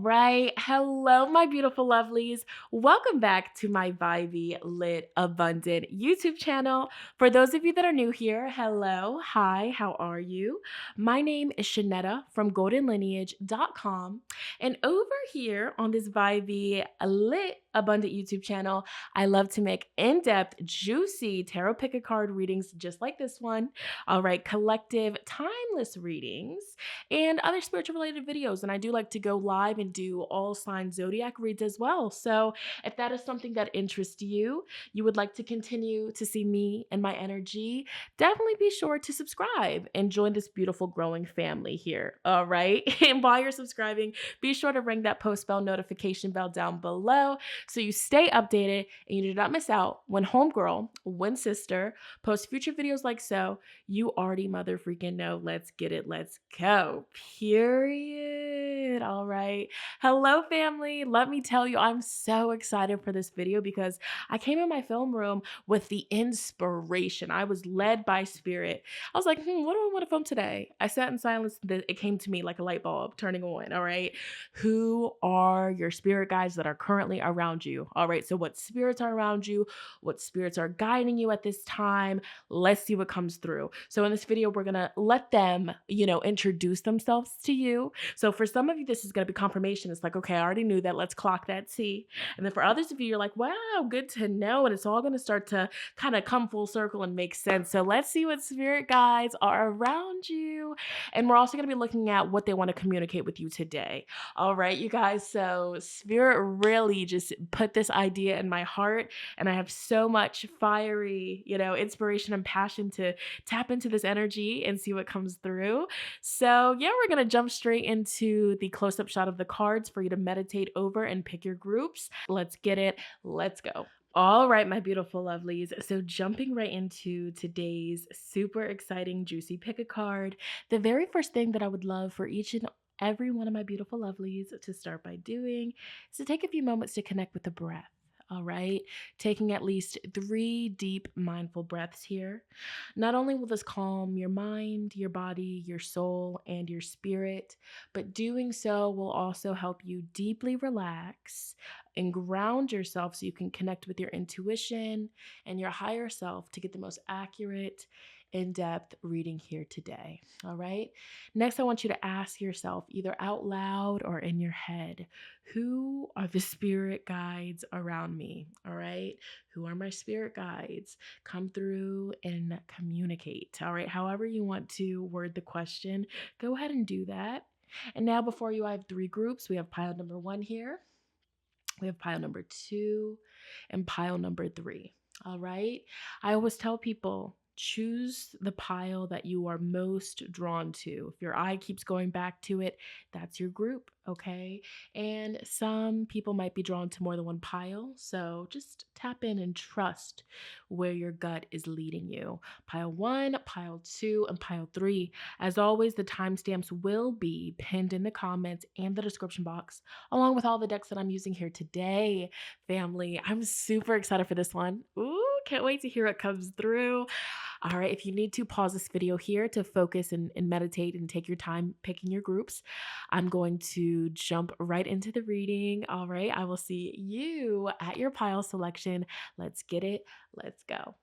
right. Hello, my beautiful lovelies. Welcome back to my Vibey Lit Abundant YouTube channel. For those of you that are new here, hello, hi, how are you? My name is Shanetta from goldenlineage.com. And over here on this Vibey Lit Abundant YouTube channel, I love to make in-depth, juicy tarot pick a card readings just like this one. All right, collective, timeless readings and other spiritual related videos. And I do like to go live and do all sign zodiac reads as well. So if that is something that interests you, you would like to continue to see me and my energy, definitely be sure to subscribe and join this beautiful growing family here. All right. And while you're subscribing, be sure to ring that post bell notification bell down below so you stay updated and you do not miss out when homegirl, when sister, post future videos like so. You already mother freaking know. Let's get it. Let's go. Period. All right. Hello, family. Let me tell you, I'm so excited for this video because I came in my film room with the inspiration. I was led by spirit. I was like, what do I want to film today? I sat in silence. It came to me like a light bulb turning on. All right. Who are your spirit guides that are currently around you? All right. So, what spirits are around you? What spirits are guiding you at this time? Let's see what comes through. So in this video, we're going to let them, introduce themselves to you. So for some of you, this is going to be confirmation. It's like, okay, I already knew that. Let's clock that T. And then for others of you, you're like, wow, good to know. And it's all going to start to kind of come full circle and make sense. So let's see what spirit guides are around you. And we're also going to be looking at what they want to communicate with you today. All right, you guys. So spirit really just put this idea in my heart. And I have so much fiery, inspiration and passion to tap into this energy and see what comes through. So yeah, we're going to jump straight into the close-up shot of the cards for you to meditate over and pick your groups. Let's get it. Let's go. All right, my beautiful lovelies. So jumping right into today's super exciting, juicy pick a card, the very first thing that I would love for each and every one of my beautiful lovelies to start by doing is to take a few moments to connect with the breath. All right, taking at least 3 deep, mindful breaths here. Not only will this calm your mind, your body, your soul, and your spirit, but doing so will also help you deeply relax and ground yourself so you can connect with your intuition and your higher self to get the most accurate, in-depth reading here today. All right. Next, I want you to ask yourself, either out loud or in your head, who are the spirit guides around me? All right. Who are my spirit guides? Come through and communicate. All right. However, you want to word the question, go ahead and do that. And now, before you, I have 3 groups. We have pile number 1 here, we have pile number 2, and pile number 3. All right. I always tell people, choose the pile that you are most drawn to. If your eye keeps going back to it, that's your group. Okay. And some people might be drawn to more than one pile. So just tap in and trust where your gut is leading you. Pile 1, pile 2, and pile 3. As always, the timestamps will be pinned in the comments and the description box, along with all the decks that I'm using here today, family. I'm super excited for this one. Ooh, can't wait to hear what comes through. All right, if you need to pause this video here to focus and meditate and take your time picking your groups, I'm going to jump right into the reading. All right, I will see you at your pile selection. Let's get it. Let's go.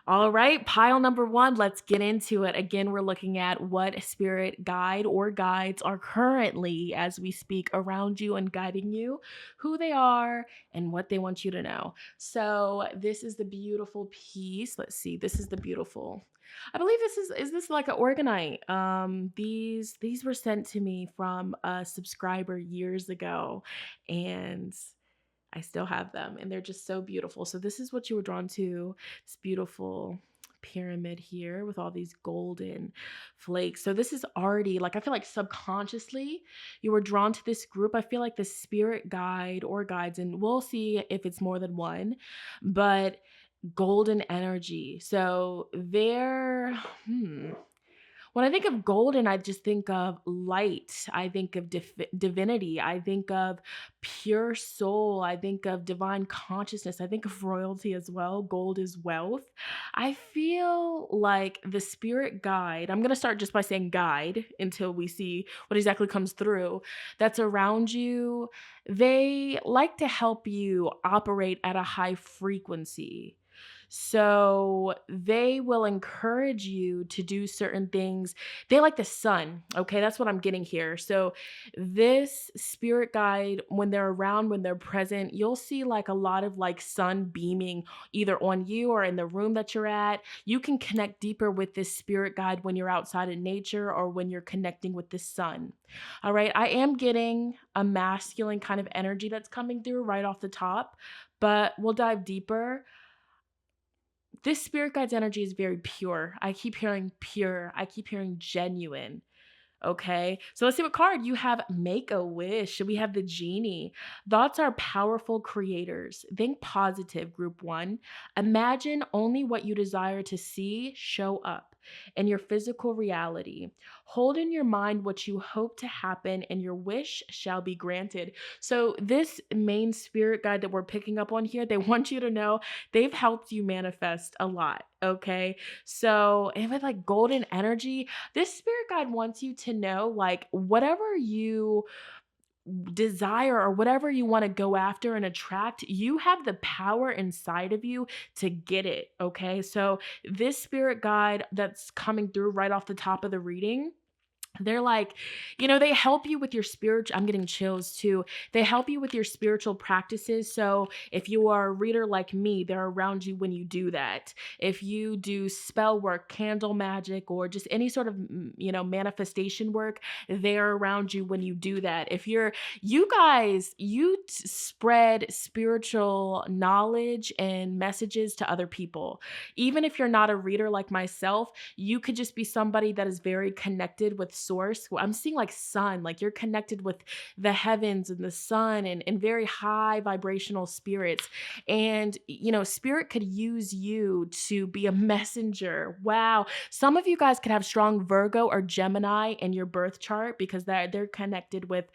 All right, pile number 1, let's get into it. Again, we're looking at what spirit guide or guides are currently, as we speak, around you and guiding you, who they are, and what they want you to know. So this is the beautiful piece. Let's see, this is the beautiful. I believe is this like an organite? These were sent to me from a subscriber years ago, and I still have them and they're just so beautiful. So this is what you were drawn to, this beautiful pyramid here with all these golden flakes. So this is already like, I feel like subconsciously you were drawn to this group. I feel like the spirit guide or guides, and we'll see if it's more than one, but golden energy. So they're, When I think of golden, I just think of light. I think of divinity. I think of pure soul. I think of divine consciousness. I think of royalty as well. Gold is wealth. I feel like the spirit guide, I'm going to start just by saying guide until we see what exactly comes through, that's around you. They like to help you operate at a high frequency. So they will encourage you to do certain things. They like the sun. Okay, that's what I'm getting here. So this spirit guide, when they're around, when they're present, you'll see like a lot of like sun beaming either on you or in the room that you're at. You can connect deeper with this spirit guide when you're outside in nature or when you're connecting with the sun. All right, I am getting a masculine kind of energy that's coming through right off the top, but we'll dive deeper. This spirit guide's energy is very pure. I keep hearing pure. I keep hearing genuine. Okay. So let's see what card you have. Make a wish. We have the genie. Thoughts are powerful creators. Think positive, group one. Imagine only what you desire to see show up in your physical reality. Hold in your mind what you hope to happen, and your wish shall be granted. So, this main spirit guide that we're picking up on here, they want you to know they've helped you manifest a lot. Okay. So, and with like golden energy, this spirit guide wants you to know like whatever you desire or whatever you want to go after and attract, you have the power inside of you to get it. Okay. So, this spirit guide that's coming through right off the top of the reading, they're like, they help you with your spiritual, I'm getting chills too. They help you with your spiritual practices. So if you are a reader like me, they're around you when you do that. If you do spell work, candle magic, or just any sort of, manifestation work, they're around you when you do that. If you guys, spread spiritual knowledge and messages to other people. Even if you're not a reader like myself, you could just be somebody that is very connected with source. I'm seeing like sun, like you're connected with the heavens and the sun and very high vibrational spirits. And, spirit could use you to be a messenger. Wow. Some of you guys could have strong Virgo or Gemini in your birth chart because they're connected with,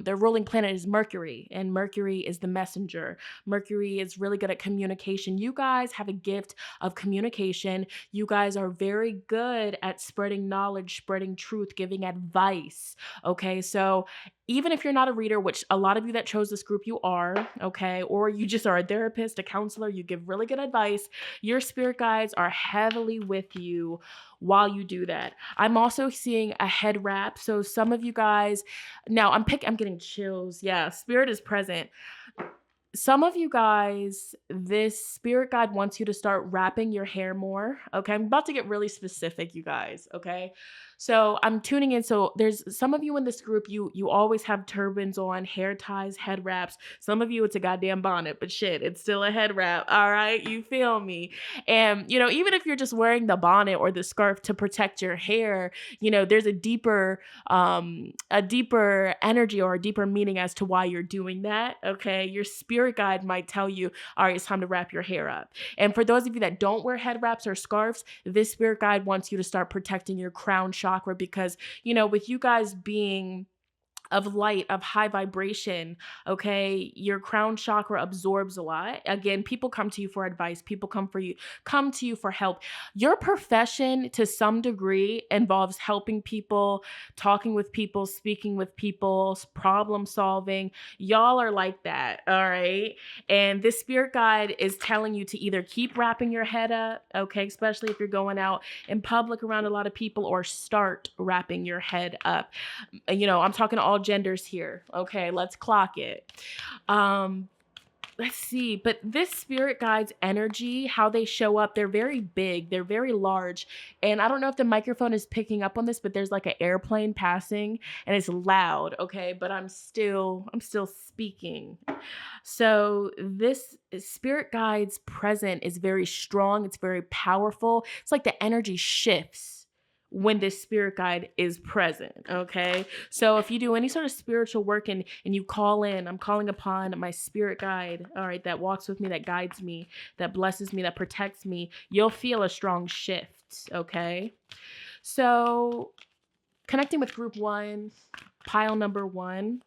their ruling planet is Mercury, and Mercury is the messenger. Mercury is really good at communication. You guys have a gift of communication. You guys are very good at spreading knowledge, spreading truth, giving advice. Okay. So even if you're not a reader, which a lot of you that chose this group, you are, okay, or you just are a therapist, a counselor, you give really good advice, your spirit guides are heavily with you while you do that. I'm also seeing a head wrap. So some of you guys, now I'm getting chills. Yeah, spirit is present. Some of you guys, this spirit guide wants you to start wrapping your hair more. Okay. I'm about to get really specific, you guys. Okay. So I'm tuning in. So there's some of you in this group, you always have turbans on, hair ties, head wraps. Some of you, it's a goddamn bonnet, but shit, it's still a head wrap. All right. You feel me? And, even if you're just wearing the bonnet or the scarf to protect your hair, there's a deeper energy or a deeper meaning as to why you're doing that. Okay. Your spirit guide might tell you, all right, it's time to wrap your hair up. And for those of you that don't wear head wraps or scarves, this spirit guide wants you to start protecting your crown chakra because, with you guys being of light, of high vibration, okay, your crown chakra absorbs a lot. Again, people come to you for advice. People come to you for help. Your profession, to some degree, involves helping people, talking with people, speaking with people, problem solving. Y'all are like that, all right? And this spirit guide is telling you to either keep wrapping your head up, okay, especially if you're going out in public around a lot of people, or start wrapping your head up. I'm talking to all genders here. Okay, let's clock it. Let's see. But this spirit guide's energy, how they show up, they're very big, they're very large. And I don't know if the microphone is picking up on this, but there's like an airplane passing and it's loud, okay? But I'm still speaking. So this spirit guide's present is very strong, it's very powerful. It's like the energy shifts when this spirit guide is present, okay? So if you do any sort of spiritual work and you call in, I'm calling upon my spirit guide, all right, that walks with me, that guides me, that blesses me, that protects me, you'll feel a strong shift, okay? So connecting with group one, pile number one.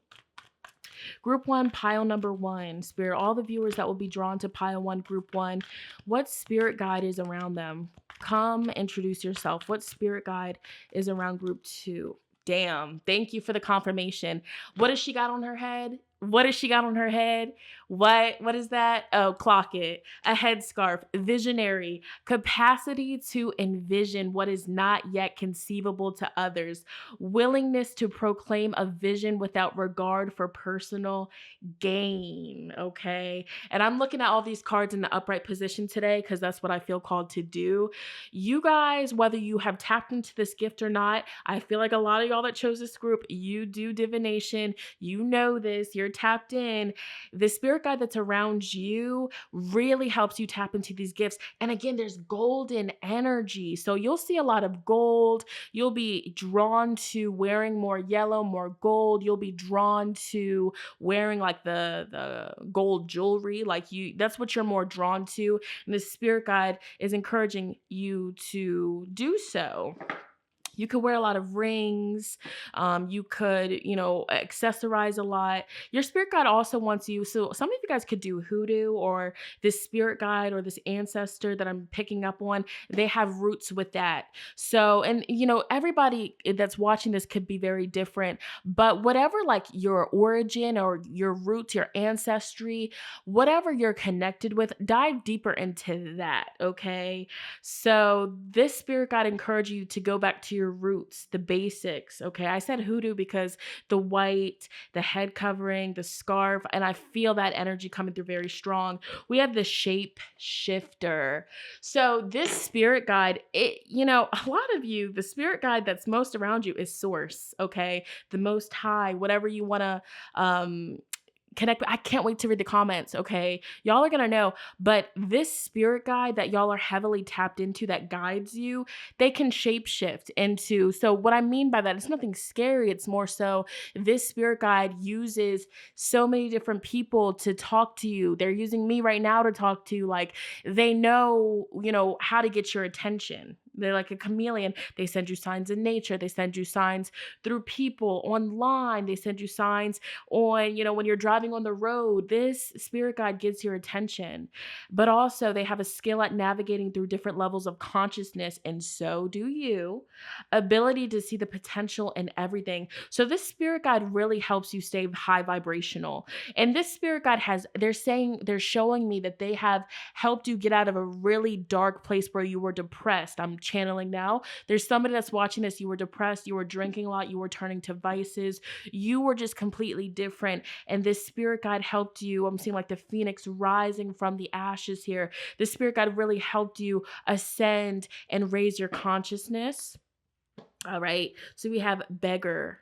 Group one, pile number one. Spirit, all the viewers that will be drawn to pile one, group one, what spirit guide is around them? Come introduce yourself. What spirit guide is around group two? Damn. Thank you for the confirmation. What has she got on her head? What has she got on her head? What is that? Oh, clock it. A headscarf. Visionary. Capacity to envision what is not yet conceivable to others. Willingness to proclaim a vision without regard for personal gain. Okay. And I'm looking at all these cards in the upright position today because that's what I feel called to do. You guys, whether you have tapped into this gift or not, I feel like a lot of y'all that chose this group, you do divination. You know this. You're tapped in. The spirit guide that's around you really helps you tap into these gifts. And again, there's golden energy. So you'll see a lot of gold. You'll be drawn to wearing more yellow, more gold. You'll be drawn to wearing like the gold jewelry. Like that's what you're more drawn to. And the spirit guide is encouraging you to do so. You could wear a lot of rings. You could, accessorize a lot. Your spirit guide also wants you. So some of you guys could do hoodoo, or this spirit guide or this ancestor that I'm picking up on. They have roots with that. So, and everybody that's watching this could be very different, but whatever like your origin or your roots, your ancestry, whatever you're connected with, dive deeper into that. Okay. So this spirit guide encourages you to go back to your roots, the basics. Okay. I said hoodoo because the white, the head covering, the scarf, and I feel that energy coming through very strong. We have the shape shifter. So this spirit guide, a lot of you, the spirit guide that's most around you is source. Okay. The most high, whatever you want to, connect. I can't wait to read the comments. Okay. Y'all are going to know, but this spirit guide that y'all are heavily tapped into that guides you, they can shapeshift into. So what I mean by that, it's nothing scary. It's more so this spirit guide uses so many different people to talk to you. They're using me right now to talk to you. Like they know, how to get your attention. They're like a chameleon. They send you signs in nature. They send you signs through people online. They send you signs on, when you're driving on the road. This spirit guide gets your attention. But also they have a skill at navigating through different levels of consciousness, and so do you. Ability to see the potential in everything. So this spirit guide really helps you stay high vibrational. And this spirit guide they're showing me that they have helped you get out of a really dark place where you were depressed. I'm channeling now. There's somebody that's watching this. You were depressed. You were drinking a lot. You were turning to vices. You were just completely different. And this spirit guide helped you. I'm seeing like the phoenix rising from the ashes here. The spirit guide really helped you ascend and raise your consciousness. All right. So we have beggar.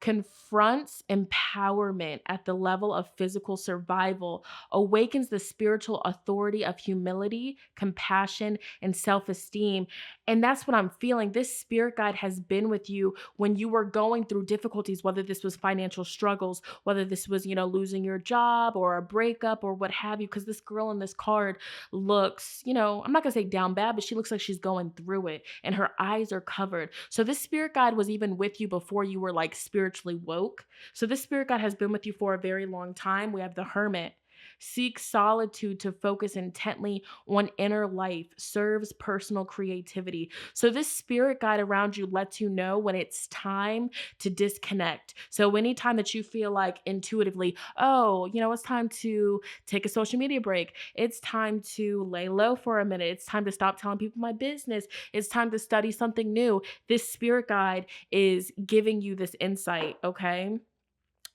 Confronts empowerment at the level of physical survival, awakens the spiritual authority of humility, compassion, and self-esteem. And that's what I'm feeling. This spirit guide has been with you when you were going through difficulties, whether this was financial struggles, whether this was, losing your job or a breakup or what have you. Because this girl in this card looks, I'm not going to say down bad, but she looks like she's going through it and her eyes are covered. So this spirit guide was even with you before you were like spiritually woke. So this spirit guide has been with you for a very long time. We have the hermit. Seeks solitude to focus intently on inner life, serves personal creativity. So this spirit guide around you lets you know when it's time to disconnect. So anytime that you feel like intuitively, it's time to take a social media break. It's time to lay low for a minute. It's time to stop telling people my business. It's time to study something new. This spirit guide is giving you this insight, okay?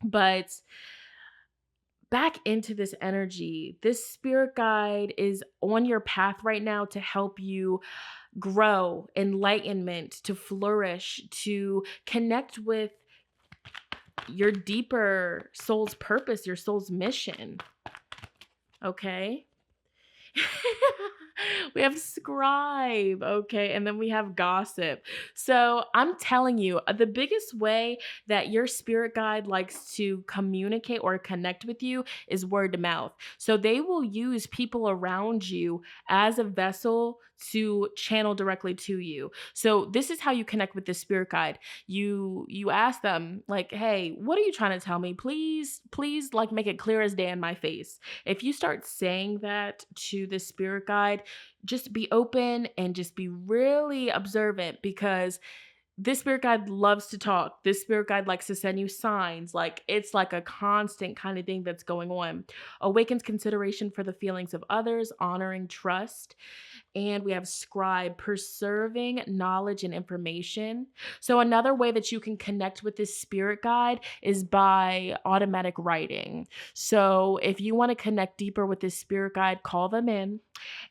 But back into this energy. This spirit guide is on your path right now to help you grow, enlightenment, to flourish, to connect with your deeper soul's purpose, your soul's mission. Okay? We have scribe, okay, and then we have gossip. So I'm telling you, the biggest way that your spirit guide likes to communicate or connect with you is word to mouth. So they will use people around you as a vessel to channel directly to you. So this is how you connect with the spirit guide. You ask them like, "Hey, what are you trying to tell me? Please like make it clear as day in my face." If you start saying that to the spirit guide, just be open and just be really observant, because this spirit guide loves to talk. This spirit guide likes to send you signs. Like it's like a constant kind of thing that's going on. Awakens consideration for the feelings of others, honoring trust. And we have scribe, preserving knowledge and information. So another way that you can connect with this spirit guide is by automatic writing. So if you want to connect deeper with this spirit guide, call them in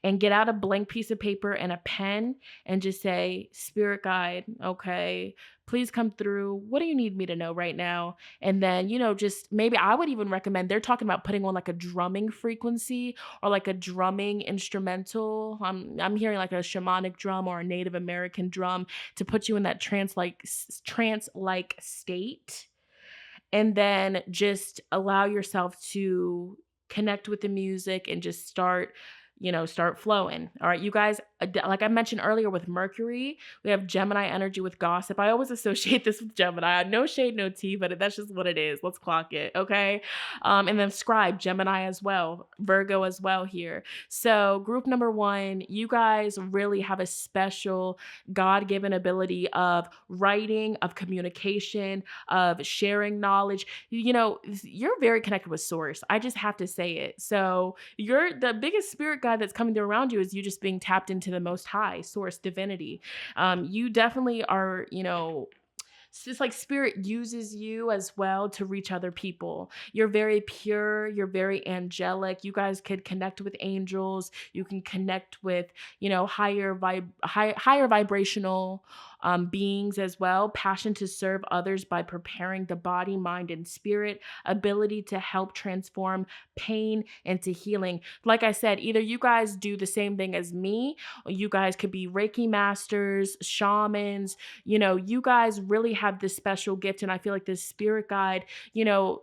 and get out a blank piece of paper and a pen and just say, "Spirit guide, okay, please come through. What do you need me to know right now?" And then, just maybe I would even recommend, they're talking about putting on like a drumming frequency or like a drumming instrumental. I'm hearing like a shamanic drum or a Native American drum to put you in that trance like state, and then just allow yourself to connect with the music and just start flowing. All right, you guys, like I mentioned earlier with Mercury, we have Gemini energy with gossip. I always associate this with Gemini. No shade, no tea, but that's just what it is. Let's clock it, okay? And then Scribe, Gemini as well, Virgo as well here. So group number one, you guys really have a special God-given ability of writing, of communication, of sharing knowledge. You're very connected with source. I just have to say it. So you're the biggest spirit guide that's coming through around you is you just being tapped into the most high source divinity. You definitely are, it's like spirit uses you as well to reach other people. You're very pure, you're very angelic. You guys could connect with angels. You can connect with, higher vibrational beings as well. Passion to serve others by preparing the body, mind, and spirit. Ability to help transform pain into healing. Like I said, either you guys do the same thing as me, or you guys could be Reiki masters, shamans. You guys really have this special gift. And I feel like this spirit guide,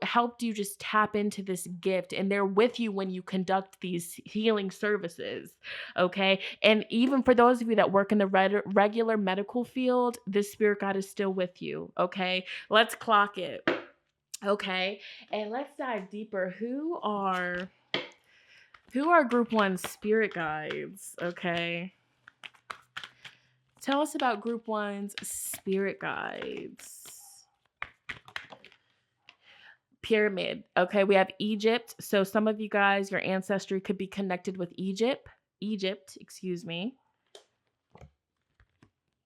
helped you just tap into this gift. And they're with you when you conduct these healing services. Okay. And even for those of you that work in the regular medical field, this spirit guide is still with you. Okay. Let's clock it. Okay. And let's dive deeper. Who are group one spirit guides? Okay. Tell us about group one's spirit guides. Pyramid. Okay, we have Egypt. So some of you guys, your ancestry could be connected with Egypt, excuse me.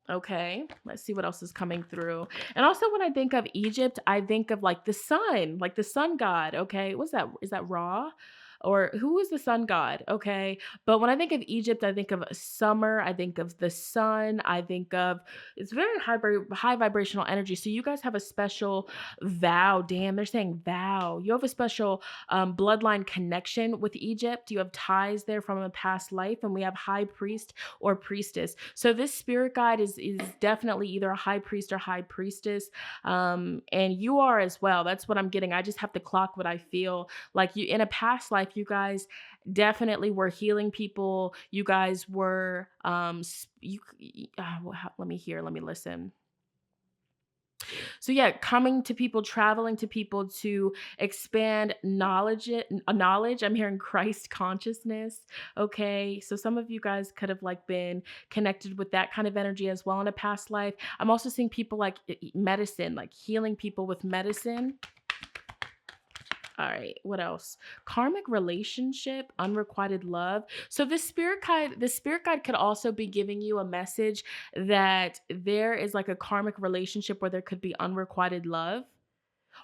Okay, let's see what else is coming through. And also when I think of Egypt, I think of like the sun god. Okay, what's that? Is that Ra? Or who is the sun god? Okay, but when I think of Egypt, I think of summer, I think of the sun, I think of, it's very high vibrational energy. So you guys have a special vow. Damn, they're saying vow. You have a special bloodline connection with Egypt. You have ties there from a past life, and we have high priest or priestess. So this spirit guide is definitely either a high priest or high priestess, and you are as well. That's what I'm getting. I just have to clock what I feel like. You in a past life, you guys definitely were healing people. You guys were let me listen. So yeah, coming to people, traveling to people to expand knowledge. I'm hearing Christ consciousness. Okay. So some of you guys could have like been connected with that kind of energy as well in a past life. I'm also seeing people like medicine, like healing people with medicine. All right, what else? Karmic relationship, unrequited love. So the spirit guide could also be giving you a message that there is like a karmic relationship where there could be unrequited love.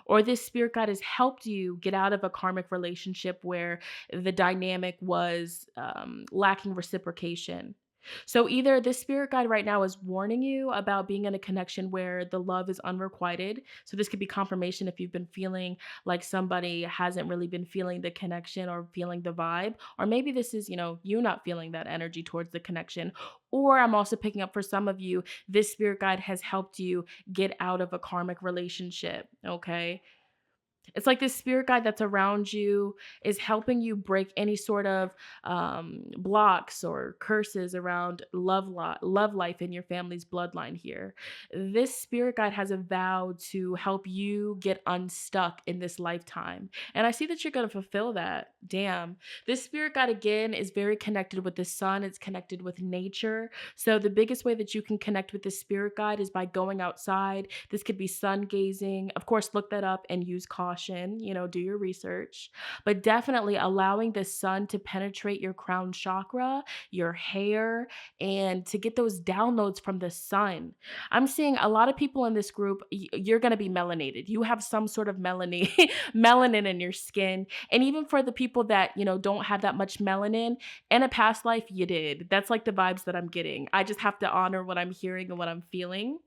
Or this spirit guide has helped you get out of a karmic relationship where the dynamic was lacking reciprocation. So either this spirit guide right now is warning you about being in a connection where the love is unrequited. So this could be confirmation if you've been feeling like somebody hasn't really been feeling the connection or feeling the vibe. Or maybe this is, you not feeling that energy towards the connection. Or I'm also picking up for some of you, this spirit guide has helped you get out of a karmic relationship. Okay. It's like this spirit guide that's around you is helping you break any sort of blocks or curses around love life in your family's bloodline here. This spirit guide has a vow to help you get unstuck in this lifetime. And I see that you're going to fulfill that. Damn. This spirit guide, again, is very connected with the sun, it's connected with nature. So, the biggest way that you can connect with this spirit guide is by going outside. This could be sun gazing. Of course, look that up and use caution, do your research. But definitely allowing the sun to penetrate your crown chakra, your hair, and to get those downloads from the sun. I'm seeing a lot of people in this group, you're going to be melanated. You have some sort of melanin in your skin. And even for the people that, don't have that much melanin, in a past life, you did. That's like the vibes that I'm getting. I just have to honor what I'm hearing and what I'm feeling.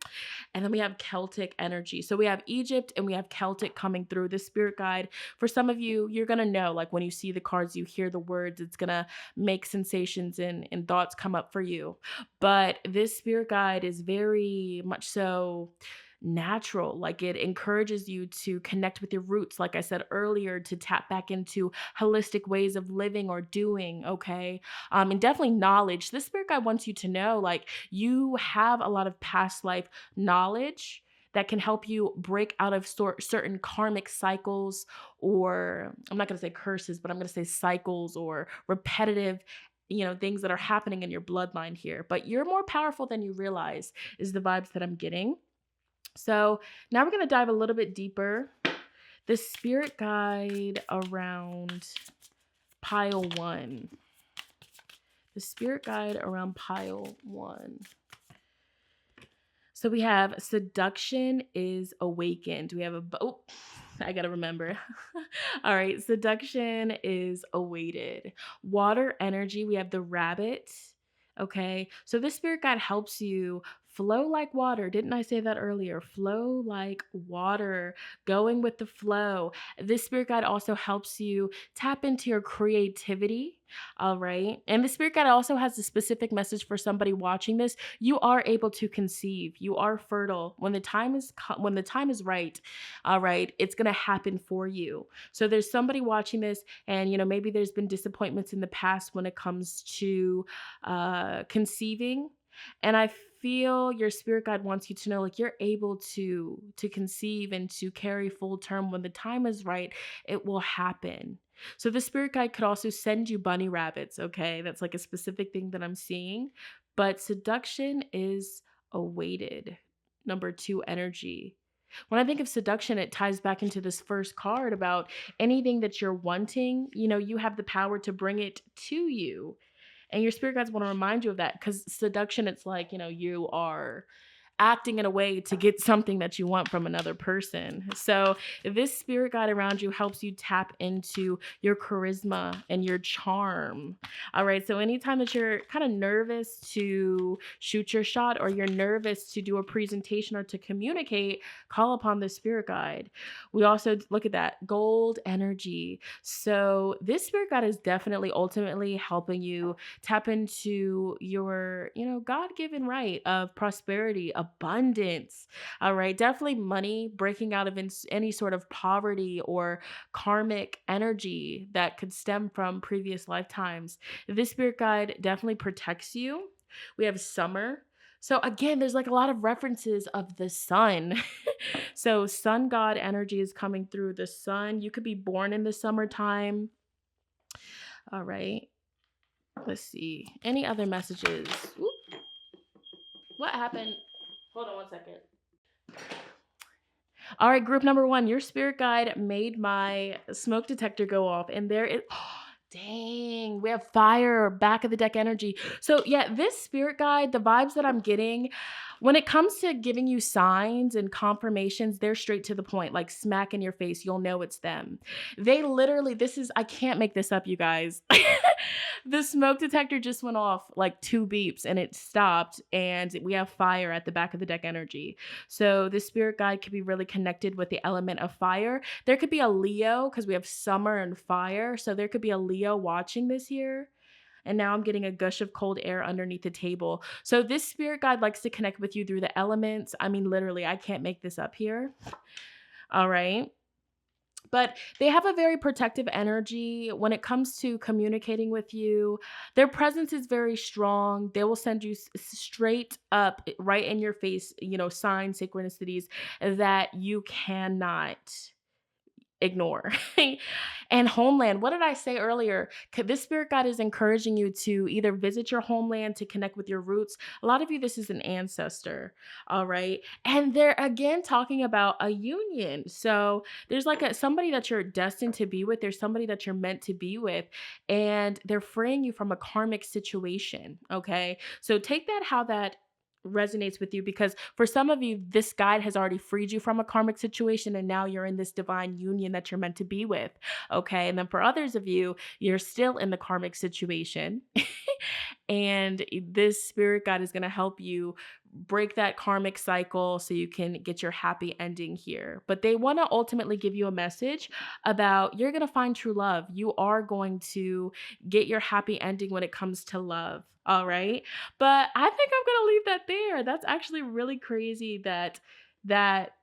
And then we have Celtic energy. So we have Egypt and we have Celtic coming through the spirit guide. For some of you, you're going to know, like when you see the cards, you hear the words, it's going to make sensations and thoughts come up for you. But this spirit guide is very much so natural. Like it encourages you to connect with your roots, like I said earlier, to tap back into holistic ways of living or doing. Okay. And definitely knowledge. This spirit guide wants you to know, like, you have a lot of past life knowledge that can help you break out of certain karmic cycles, or I'm not going to say curses, but I'm going to say cycles or repetitive things that are happening in your bloodline here. But you're more powerful than you realize, is the vibes that I'm getting. So now we're going to dive a little bit deeper. The spirit guide around pile 1. The spirit guide around pile 1. So we have seduction is awakened. We have I got to remember. All right. Seduction is awaited. Water energy. We have the rabbit. Okay. So this spirit guide helps you flow like water. Didn't I say that earlier? Flow like water, going with the flow. This spirit guide also helps you tap into your creativity. All right. And the spirit guide also has a specific message for somebody watching this. You are able to conceive. You are fertile. When the time is right, all right, it's going to happen for you. So there's somebody watching this, and maybe there's been disappointments in the past when it comes to conceiving. And I feel your spirit guide wants you to know, like, you're able to conceive and to carry full term. When the time is right, it will happen. So the spirit guide could also send you bunny rabbits. Okay, that's like a specific thing that I'm seeing. But seduction is awaited. Number 2 energy. When I think of seduction, it ties back into this first card about anything that you're wanting. You have the power to bring it to you. And your spirit guides want to remind you of that, because seduction, it's like, you are acting in a way to get something that you want from another person. So this spirit guide around you helps you tap into your charisma and your charm. All right. So anytime that you're kind of nervous to shoot your shot, or you're nervous to do a presentation or to communicate, call upon the spirit guide. We also look at that gold energy. So this spirit guide is definitely ultimately helping you tap into your, God-given right of prosperity, abundance. All right. Definitely money, breaking out of any sort of poverty or karmic energy that could stem from previous lifetimes. This spirit guide definitely protects you. We have summer. So again, there's like a lot of references of the sun. So sun god energy is coming through the sun. You could be born in the summertime. All right. Let's see. Any other messages? Whoop. What happened? Hold on one second. All right, group number 1, your spirit guide made my smoke detector go off, and there it. Dang, we have fire, back of the deck energy. So yeah, this spirit guide, the vibes that I'm getting, when it comes to giving you signs and confirmations, they're straight to the point, like smack in your face. You'll know it's them. They literally, I can't make this up, you guys. The smoke detector just went off like 2 beeps and it stopped, and we have fire at the back of the deck energy. So the spirit guide could be really connected with the element of fire. There could be a Leo, because we have summer and fire. So there could be a Leo watching this year. And now I'm getting a gush of cold air underneath the table. So this spirit guide likes to connect with you through the elements. I mean, literally, I can't make this up here. All right. But they have a very protective energy when it comes to communicating with you. Their presence is very strong. They will send you straight up, right in your face, signs, synchronicities that you cannot ignore. And homeland, what did I say earlier? This spirit guide is encouraging you to either visit your homeland to connect with your roots. A lot of you, this is an ancestor, all right? And they're again talking about a union. So there's like somebody that you're destined to be with, there's somebody that you're meant to be with, and they're freeing you from a karmic situation, okay? So take that how that resonates with you, because for some of you this guide has already freed you from a karmic situation and now you're in this divine union that you're meant to be with, okay? And then for others of you, you're still in the karmic situation and this spirit guide is going to help you break that karmic cycle so you can get your happy ending here. But they want to ultimately give you a message about you're going to find true love. You are going to get your happy ending when it comes to love. All right. But I think I'm going to leave that there. That's actually really crazy that that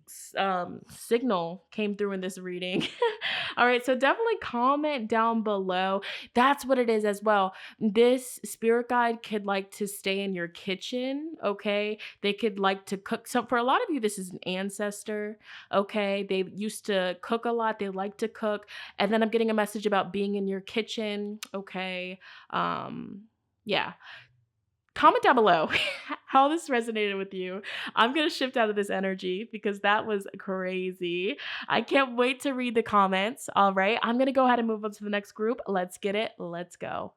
signal came through in this reading. All right, so definitely comment down below. That's what it is as well. This spirit guide could like to stay in your kitchen, okay? They could like to cook. So for a lot of you, this is an ancestor, okay? They used to cook a lot. They like to cook. And then I'm getting a message about being in your kitchen, okay? Yeah. Comment down below how this resonated with you. I'm going to shift out of this energy because that was crazy. I can't wait to read the comments. All right. I'm going to go ahead and move on to the next group. Let's get it. Let's go.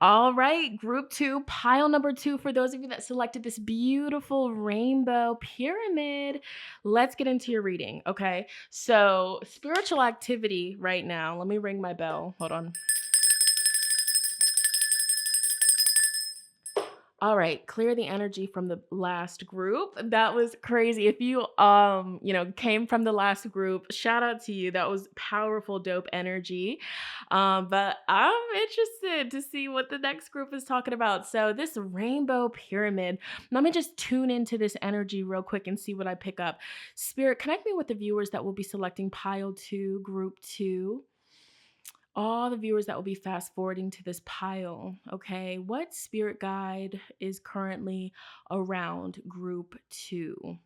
All right. Group 2, pile number 2. For those of you that selected this beautiful rainbow pyramid, let's get into your reading. Okay. So, spiritual activity right now. Let me ring my bell. Hold on. All right, clear the energy from the last group. That was crazy. If you came from the last group, shout out to you. That was powerful, dope energy. But I'm interested to see what the next group is talking about. So this rainbow pyramid, let me just tune into this energy real quick and see what I pick up. Spirit, connect me with the viewers that will be selecting pile 2, group 2. All the viewers that will be fast forwarding to this pile, okay? What spirit guide is currently around group 2?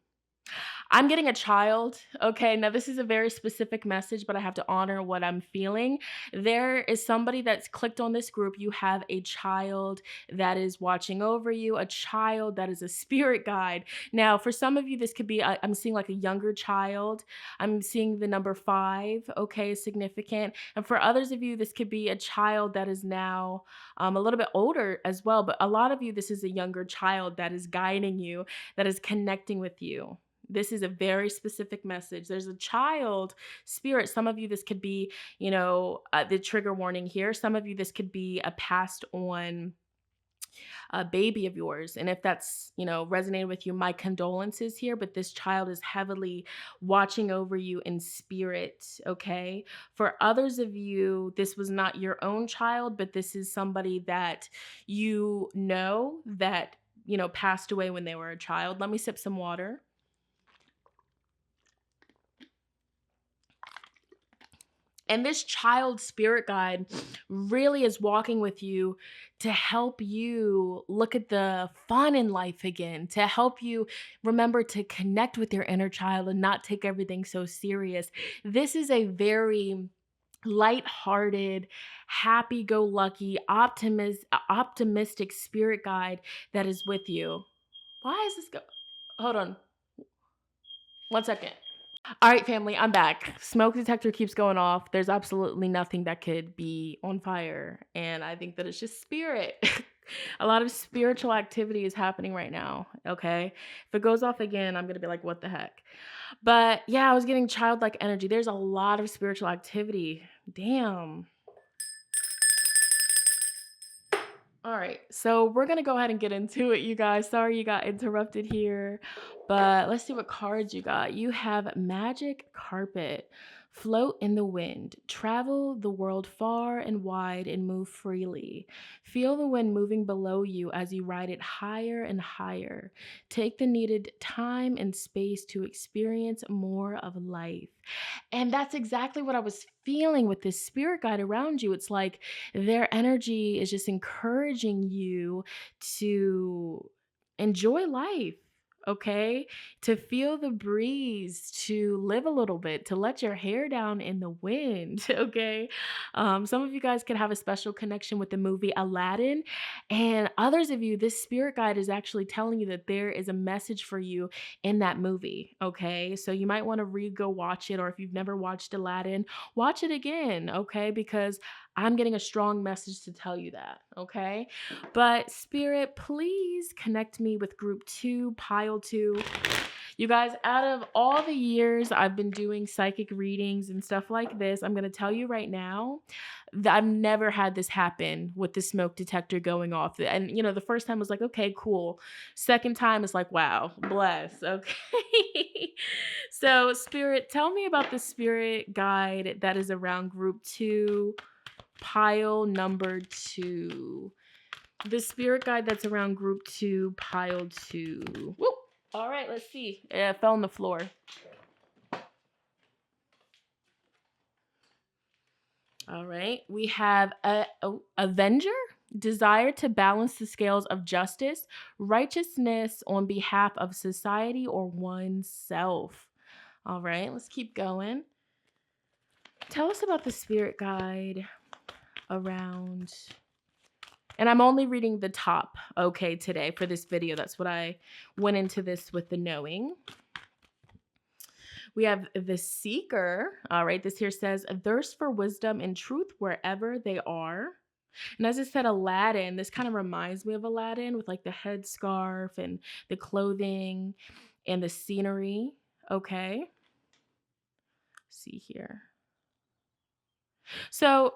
I'm getting a child. Okay, now this is a very specific message, but I have to honor what I'm feeling. There is somebody that's clicked on this group. You have a child that is watching over you, a child that is a spirit guide. Now, for some of you, this could be, I'm seeing like a younger child. I'm seeing the number 5, okay, significant. And for others of you, this could be a child that is now a little bit older as well. But a lot of you, this is a younger child that is guiding you, that is connecting with you. This is a very specific message. There's a child spirit. Some of you, this could be, the trigger warning here. Some of you, this could be a passed on baby of yours. And if that's, resonated with you, my condolences here. But this child is heavily watching over you in spirit, okay? For others of you, this was not your own child, but this is somebody that that, passed away when they were a child. Let me sip some water. And this child spirit guide really is walking with you to help you look at the fun in life again, to help you remember to connect with your inner child and not take everything so serious. This is a very lighthearted, happy-go-lucky, optimistic spirit guide that is with you. Why is this Hold on. 1 second. All right, family, I'm back. Smoke detector keeps going off. There's absolutely nothing that could be on fire. And I think that it's just spirit. A lot of spiritual activity is happening right now, okay? If it goes off again, I'm going to be like, what the heck? But yeah, I was getting childlike energy. There's a lot of spiritual activity. Damn. All right, so we're going to go ahead and get into it, you guys. Sorry you got interrupted here, but let's see what cards you got. You have Magic Carpet, Float in the wind, travel the world far and wide and move freely. Feel the wind moving below you as you ride it higher and higher. Take the needed time and space to experience more of life. And that's exactly what I was feeling with this spirit guide around you. It's like their energy is just encouraging you to enjoy life. Okay, to feel the breeze, to live a little bit, to let your hair down in the wind. Okay, some of you guys can have a special connection with the movie Aladdin, and others of you, this spirit guide is actually telling you that there is a message for you in that movie. Okay, so you might want to re go watch it, or if you've never watched Aladdin, watch it again. Okay, because I'm getting a strong message to tell you that. Okay, but Spirit, please connect me with group two, pile two. You guys, out of all the years I've been doing psychic readings and stuff like this, I'm going to tell you right now that I've never had this happen with the smoke detector going off. And, the first time was like, okay, cool. Second time is like, wow, bless. Okay. So, Spirit, tell me about the spirit guide that is around group two, pile number two. The spirit guide that's around group two, pile two. Woo! All right, let's see. Yeah, it fell on the floor. All right. We have a Avenger, desire to balance the scales of justice, righteousness on behalf of society or oneself. All right, let's keep going. Tell us about the spirit guide around, and I'm only reading the top, okay, today for this video. That's what I went into this with the knowing. We have the Seeker. All right, this here says, a thirst for wisdom and truth wherever they are. And as I said, Aladdin, this kind of reminds me of Aladdin with like the headscarf and the clothing and the scenery. Okay. Let's see here. So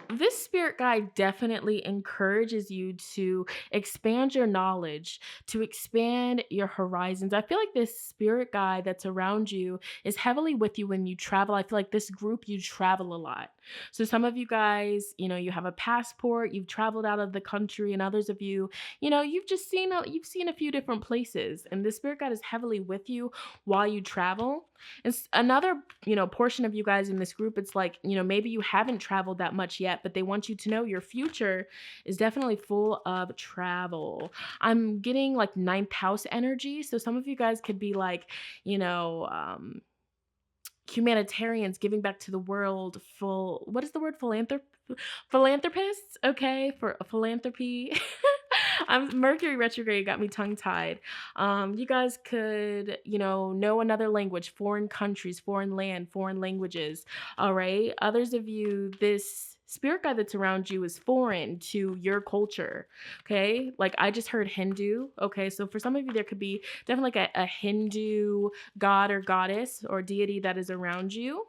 this spirit guide definitely encourages you to expand your knowledge, to expand your horizons. I feel like this spirit guide that's around you is heavily with you when you travel. I feel like this group, you travel a lot. So some of you guys, you have a passport, you've traveled out of the country, and others of you, you've just seen a few different places, and this spirit guide is heavily with you while you travel. And another, portion of you guys in this group, it's like, maybe you haven't traveled that much yet, but they want you to know your future is definitely full of travel. I'm getting like ninth house energy. So some of you guys could be like, humanitarians giving back to the world, what is the word, philanthropists, okay, for philanthropy. I'm Mercury retrograde got me tongue tied. You guys could, know another language, foreign countries, foreign land, foreign languages. All right. Others of you, this spirit guide that's around you is foreign to your culture. Okay. Like I just heard Hindu. Okay. So for some of you, there could be definitely like a Hindu god or goddess or deity that is around you.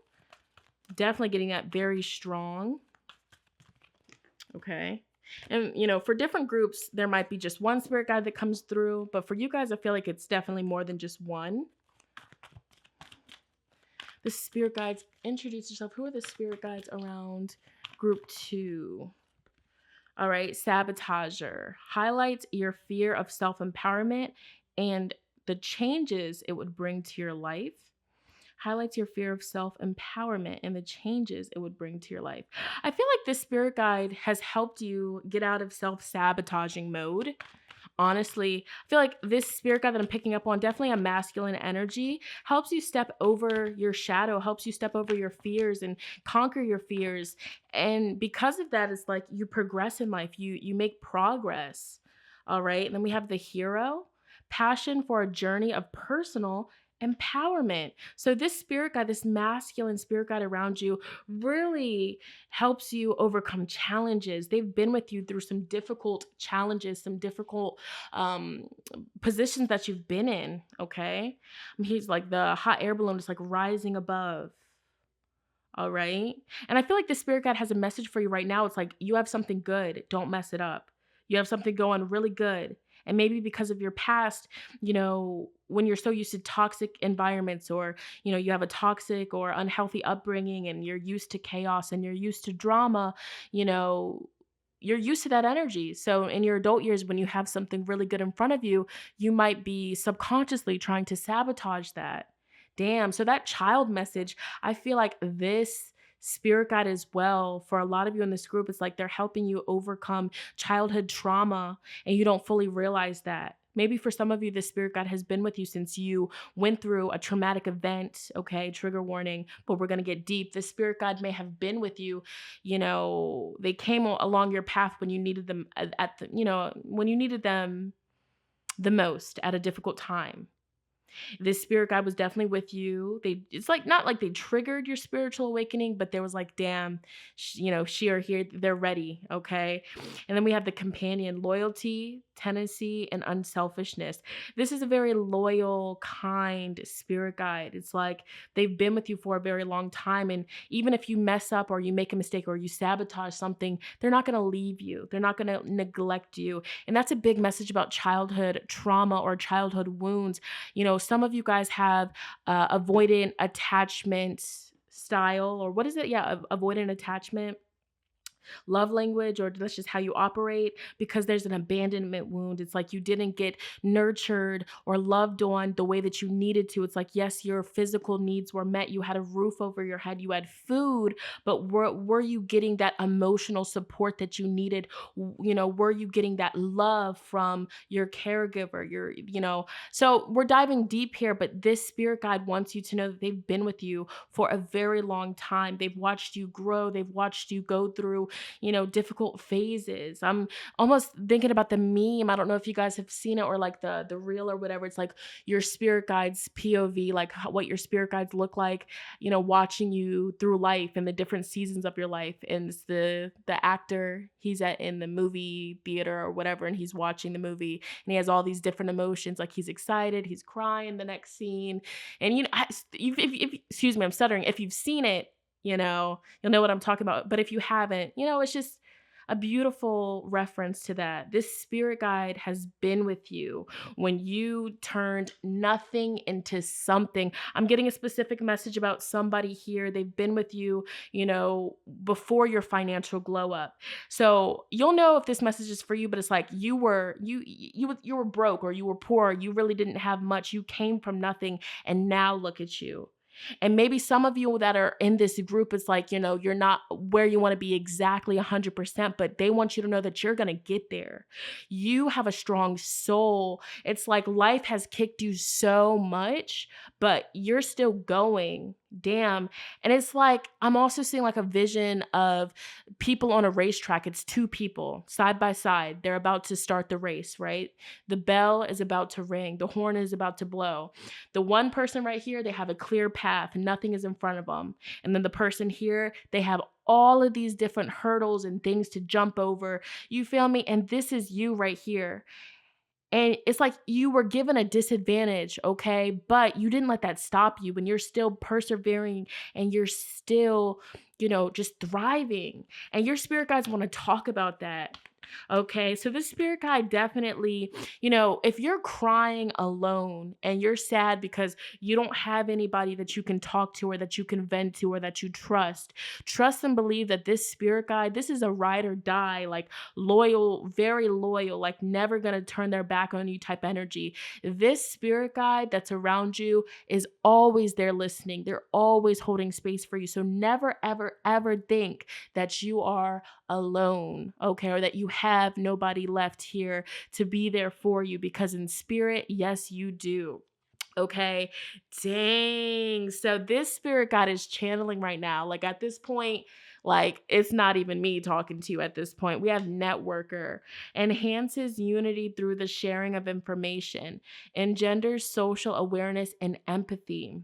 Definitely getting that very strong. Okay. And, for different groups, there might be just one spirit guide that comes through. But for you guys, I feel like it's definitely more than just one. The spirit guides, introduce yourself. Who are the spirit guides around group two? All right. Sabotager. Highlights your fear of self-empowerment and the changes it would bring to your life. Highlights your fear of self-empowerment and the changes it would bring to your life. I feel like this spirit guide has helped you get out of self-sabotaging mode. Honestly, I feel like this spirit guide that I'm picking up on, definitely a masculine energy, helps you step over your shadow, helps you step over your fears and conquer your fears. And because of that, it's like you progress in life, you make progress. All right. And then we have the hero, passion for a journey of personal empowerment. So this spirit guide, this masculine spirit guide around you really helps you overcome challenges. They've been with you through some difficult challenges, some difficult positions that you've been in. Okay. He's like the hot air balloon is like rising above. All right. And I feel like the spirit guide has a message for you right now. It's like, you have something good. Don't mess it up. You have something going really good And maybe because of your past, when you're so used to toxic environments, or, you have a toxic or unhealthy upbringing, and you're used to chaos and you're used to drama, you know, you're used to that energy. So in your adult years, when you have something really good in front of you, you might be subconsciously trying to sabotage that. Damn. So that child message, I feel like this spirit guide as well, for a lot of you in this group, it's like they're helping you overcome childhood trauma, and you don't fully realize that. Maybe for some of you, the spirit guide has been with you since you went through a traumatic event. Okay, trigger warning, but we're going to get deep. The spirit guide may have been with you. They came along your path when you needed them at the, when you needed them the most at a difficult time. This spirit guide was definitely with you. It's like not like they triggered your spiritual awakening, but there was like, damn, she or here, they're ready. Okay. And then we have the companion: loyalty, tenacity, and unselfishness. This is a very loyal, kind spirit guide. It's like they've been with you for a very long time. And even if you mess up or you make a mistake or you sabotage something, they're not going to leave you. They're not going to neglect you. And that's a big message about childhood trauma or childhood wounds. Some of you guys have avoidant attachment style, or what is it? Yeah, avoidant attachment love language, or that's just how you operate, because there's an abandonment wound. It's like you didn't get nurtured or loved on the way that you needed to. It's like, yes, your physical needs were met. You had a roof over your head, you had food, but were you getting that emotional support that you needed? Were you getting that love from your caregiver? So we're diving deep here, but this spirit guide wants you to know that they've been with you for a very long time. They've watched you grow. They've watched you go through difficult phases. I'm almost thinking about the meme. I don't know if you guys have seen it, or like the reel or whatever. It's like your spirit guides POV, like what your spirit guides look like, watching you through life and the different seasons of your life. And it's the actor, he's in the movie theater or whatever, and he's watching the movie, and he has all these different emotions. Like he's excited, he's crying the next scene. And excuse me, I'm stuttering. If you've seen it, you'll know what I'm talking about. But if you haven't, it's just a beautiful reference to that. This spirit guide has been with you when you turned nothing into something. I'm getting a specific message about somebody here. They've been with you, before your financial glow up. So you'll know if this message is for you, but it's like you were broke, or you were poor, you really didn't have much. You came from nothing, and now look at you. And maybe some of you that are in this group, it's like, you're not where you want to be exactly 100%, but they want you to know that you're going to get there. You have a strong soul. It's like life has kicked you so much, but you're still going. Damn. And it's like, I'm also seeing like a vision of people on a racetrack. It's two people side by side. They're about to start the race, right? The bell is about to ring. The horn is about to blow. The one person right here, they have a clear path. Nothing is in front of them. And then the person here, they have all of these different hurdles and things to jump over. You feel me? And this is you right here. And it's like you were given a disadvantage, okay? But you didn't let that stop you, and you're still persevering, and you're still, just thriving. And your spirit guides want to talk about that. Okay, so this spirit guide definitely, if you're crying alone and you're sad because you don't have anybody that you can talk to, or that you can vent to, or that you trust and believe that this spirit guide, this is a ride or die, like loyal, very loyal, like never gonna turn their back on you type energy. This spirit guide that's around you is always there listening. They're always holding space for you. So never, ever, ever think that you are alone, okay, or that you have nobody left here to be there for you, because in spirit, yes, you do. Okay, dang. So this spirit guide is channeling right now. Like at this point, like it's not even me talking to you at this point. We have networker, enhances unity through the sharing of information, engenders social awareness and empathy.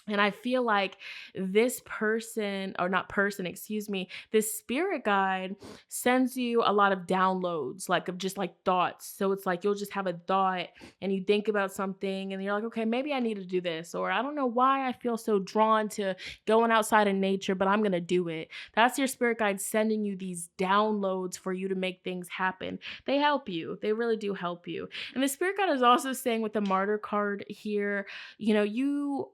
And I feel like this person, or not person, excuse me, this spirit guide sends you a lot of downloads, like of just like thoughts. So it's like you'll just have a thought and you think about something and you're like, okay, maybe I need to do this. Or I don't know why I feel so drawn to going outside in nature, but I'm going to do it. That's your spirit guide sending you these downloads for you to make things happen. They help you, they really do help you. And the spirit guide is also saying with the martyr card here, you know,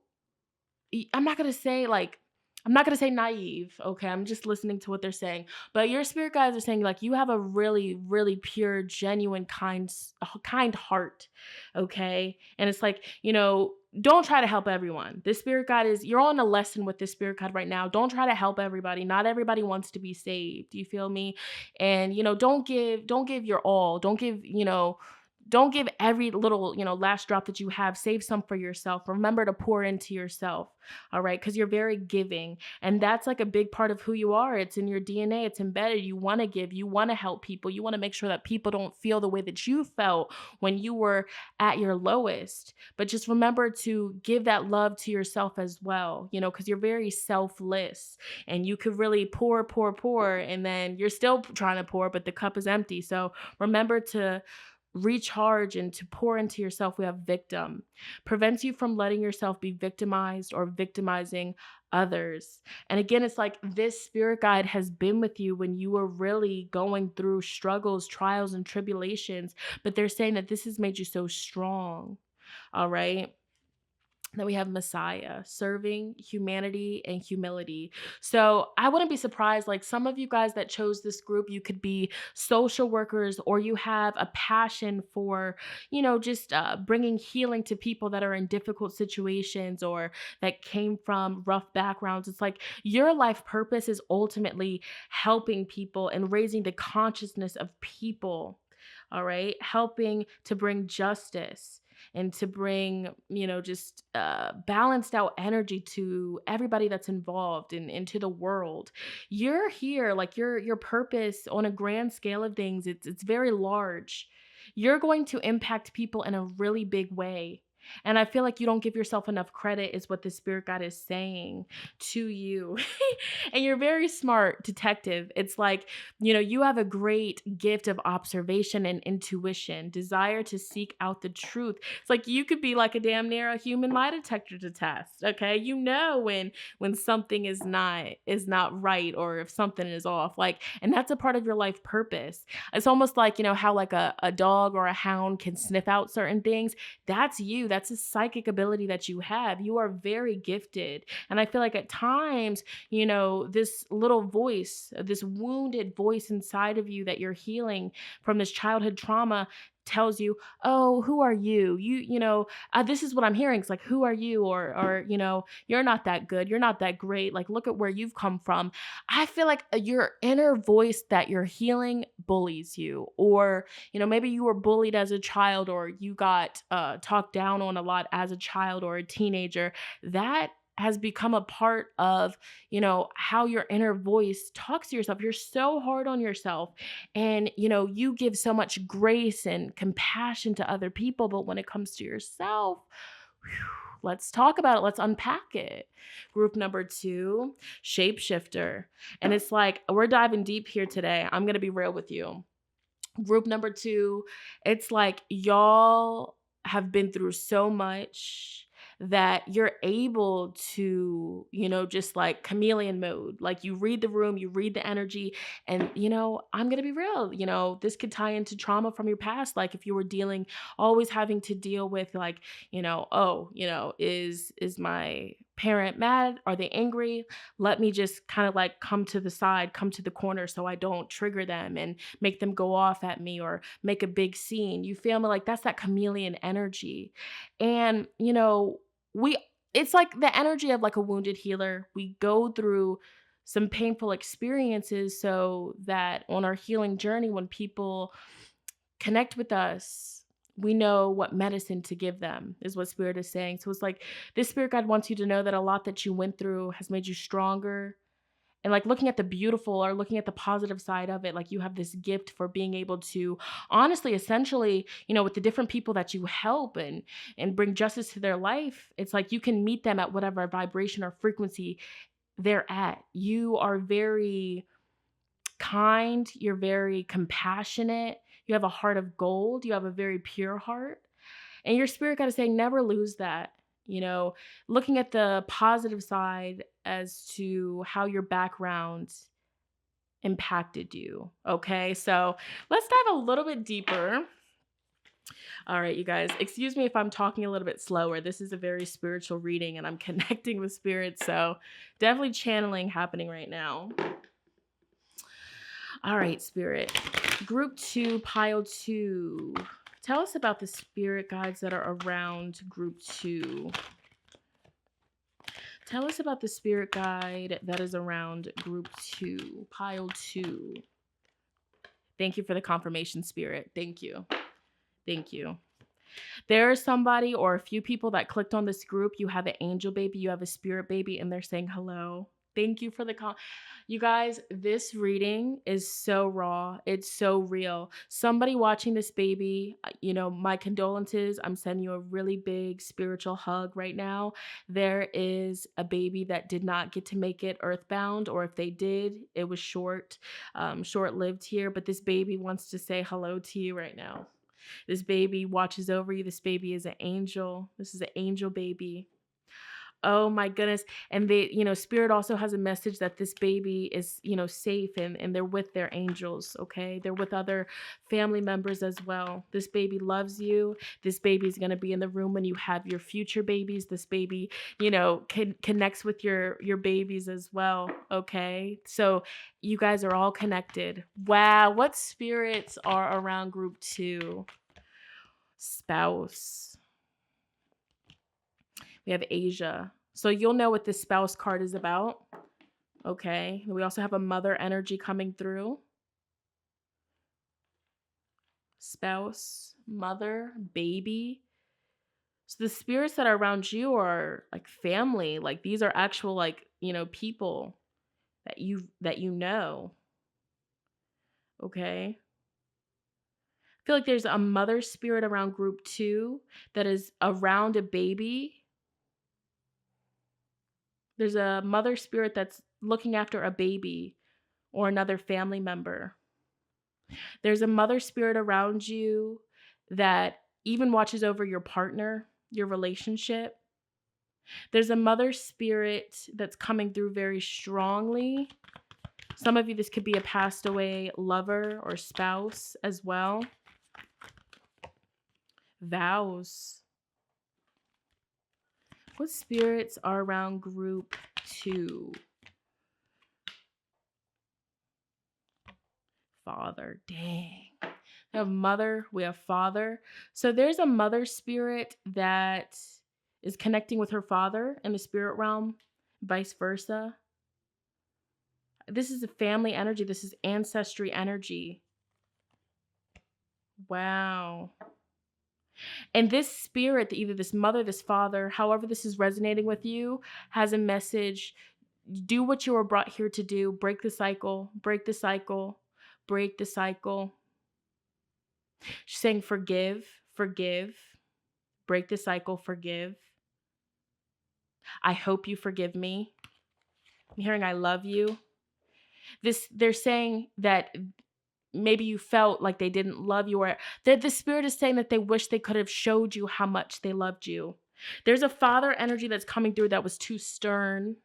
I'm not gonna say like I'm not gonna say naive, okay? I'm just listening to what they're saying. But your spirit guides are saying like you have a really, really pure, genuine, kind heart, okay? And it's like, don't try to help everyone. This spirit guide is you're on a lesson with this spirit guide right now. Don't try to help everybody. Not everybody wants to be saved. You feel me? And don't give your all. Don't give every little, last drop that you have. Save some for yourself. Remember to pour into yourself. All right. Cause you're very giving. And that's like a big part of who you are. It's in your DNA. It's embedded. You want to give. You want to help people. You want to make sure that people don't feel the way that you felt when you were at your lowest. But just remember to give that love to yourself as well, cause you're very selfless and you could really pour, pour, pour. And then you're still trying to pour, but the cup is empty. So remember to recharge and to pour into yourself. We have victim. Prevents you from letting yourself be victimized or victimizing others. And again, it's like this spirit guide has been with you when you were really going through struggles, trials, and tribulations. But they're saying that this has made you so strong. All right. Then we have Messiah, serving humanity and humility. So I wouldn't be surprised, like some of you guys that chose this group, you could be social workers or you have a passion for, just bringing healing to people that are in difficult situations or that came from rough backgrounds. It's like your life purpose is ultimately helping people and raising the consciousness of people. All right. Helping to bring justice and to bring, just balanced out energy to everybody that's involved and into the world. You're here, like your purpose on a grand scale of things, it's very large. You're going to impact people in a really big way. And I feel like you don't give yourself enough credit, is what the spirit guide is saying to you. And you're very smart detective. It's like, you have a great gift of observation and intuition, desire to seek out the truth. It's like you could be like a damn near a human lie detector to test. Okay. When something is not right or if something is off. Like, and that's a part of your life purpose. It's almost like, how like a dog or a hound can sniff out certain things. That's you. That's a psychic ability that you have. You are very gifted. And I feel like at times, this little voice, this wounded voice inside of you that you're healing from this childhood trauma tells you, oh, who are you? This is what I'm hearing. It's like, who are you? Or, you're not that good. You're not that great. Like, look at where you've come from. I feel like your inner voice that you're healing bullies you, or, maybe you were bullied as a child, or you got talked down on a lot as a child or a teenager. That has become a part of, how your inner voice talks to yourself. You're so hard on yourself and, you give so much grace and compassion to other people. But when it comes to yourself, let's talk about it. Let's unpack it. Group number 2, shapeshifter. And it's like, we're diving deep here today. I'm going to be real with you. Group number 2, it's like y'all have been through so much that you're able to, just like chameleon mode. Like you read the room, you read the energy, and, I'm going to be real, this could tie into trauma from your past. Like if you were always having to deal with like, is my parent mad? Are they angry? Let me just kind of like come to the side, come to the corner so I don't trigger them and make them go off at me or make a big scene. You feel me? Like that's that chameleon energy. And, we it's like the energy of like a wounded healer. We go through some painful experiences so that on our healing journey, when people connect with us, we know what medicine to give them, is what spirit is saying. So it's like this spirit guide wants you to know that a lot that you went through has made you stronger and like looking at the beautiful or looking at the positive side of it, like you have this gift for being able to honestly, essentially, with the different people that you help and bring justice to their life, it's like you can meet them at whatever vibration or frequency they're at. You are very kind, you're very compassionate, you have a heart of gold, you have a very pure heart. And your spirit got to say, never lose that. Looking at the positive side as to how your background impacted you. Okay, so let's dive a little bit deeper. All right, you guys, excuse me if I'm talking a little bit slower. This is a very spiritual reading and I'm connecting with spirit. So definitely channeling happening right now. All right, spirit. Group 2, pile 2. Tell us about the spirit guides that are around group 2. Tell us about the spirit guide that is around group 2, pile 2. Thank you for the confirmation, spirit. Thank you. Thank you. There is somebody or a few people that clicked on this group. You have an angel baby, you have a spirit baby, and they're saying hello. Thank you for the call. You guys, this reading is so raw. It's so real. Somebody watching this baby, my condolences. I'm sending you a really big spiritual hug right now. There is a baby that did not get to make it earthbound, or if they did, it was short-lived here. But this baby wants to say hello to you right now. This baby watches over you. This baby is an angel. This is an angel baby. Oh my goodness. And spirit also has a message that this baby is, safe and they're with their angels. Okay. They're with other family members as well. This baby loves you. This baby is going to be in the room when you have your future babies. This baby, connects with your babies as well. Okay. So you guys are all connected. Wow. What spirits are around group 2? Spouse. We have Asia. So you'll know what this spouse card is about. Okay. We also have a mother energy coming through. Spouse, mother, baby. So the spirits that are around you are like family. Like these are actual people that you know. Okay. I feel like there's a mother spirit around group 2 that is around a baby. There's a mother spirit that's looking after a baby or another family member. There's a mother spirit around you that even watches over your partner, your relationship. There's a mother spirit that's coming through very strongly. Some of you, this could be a passed away lover or spouse as well. Vows. What spirits are around group 2? Father. Dang. We have mother. We have father. So there's a mother spirit that is connecting with her father in the spirit realm, vice versa. This is a family energy. This is ancestry energy. Wow. And this spirit, either this mother, this father, however this is resonating with you, has a message. Do what you were brought here to do. Break the cycle. Break the cycle. Break the cycle. She's saying forgive. Forgive. Break the cycle. Forgive. I hope you forgive me. I'm hearing I love you. They're saying that maybe you felt like they didn't love you, or that the spirit is saying that they wish they could have showed you how much they loved you. There's a father energy that's coming through that was too stern.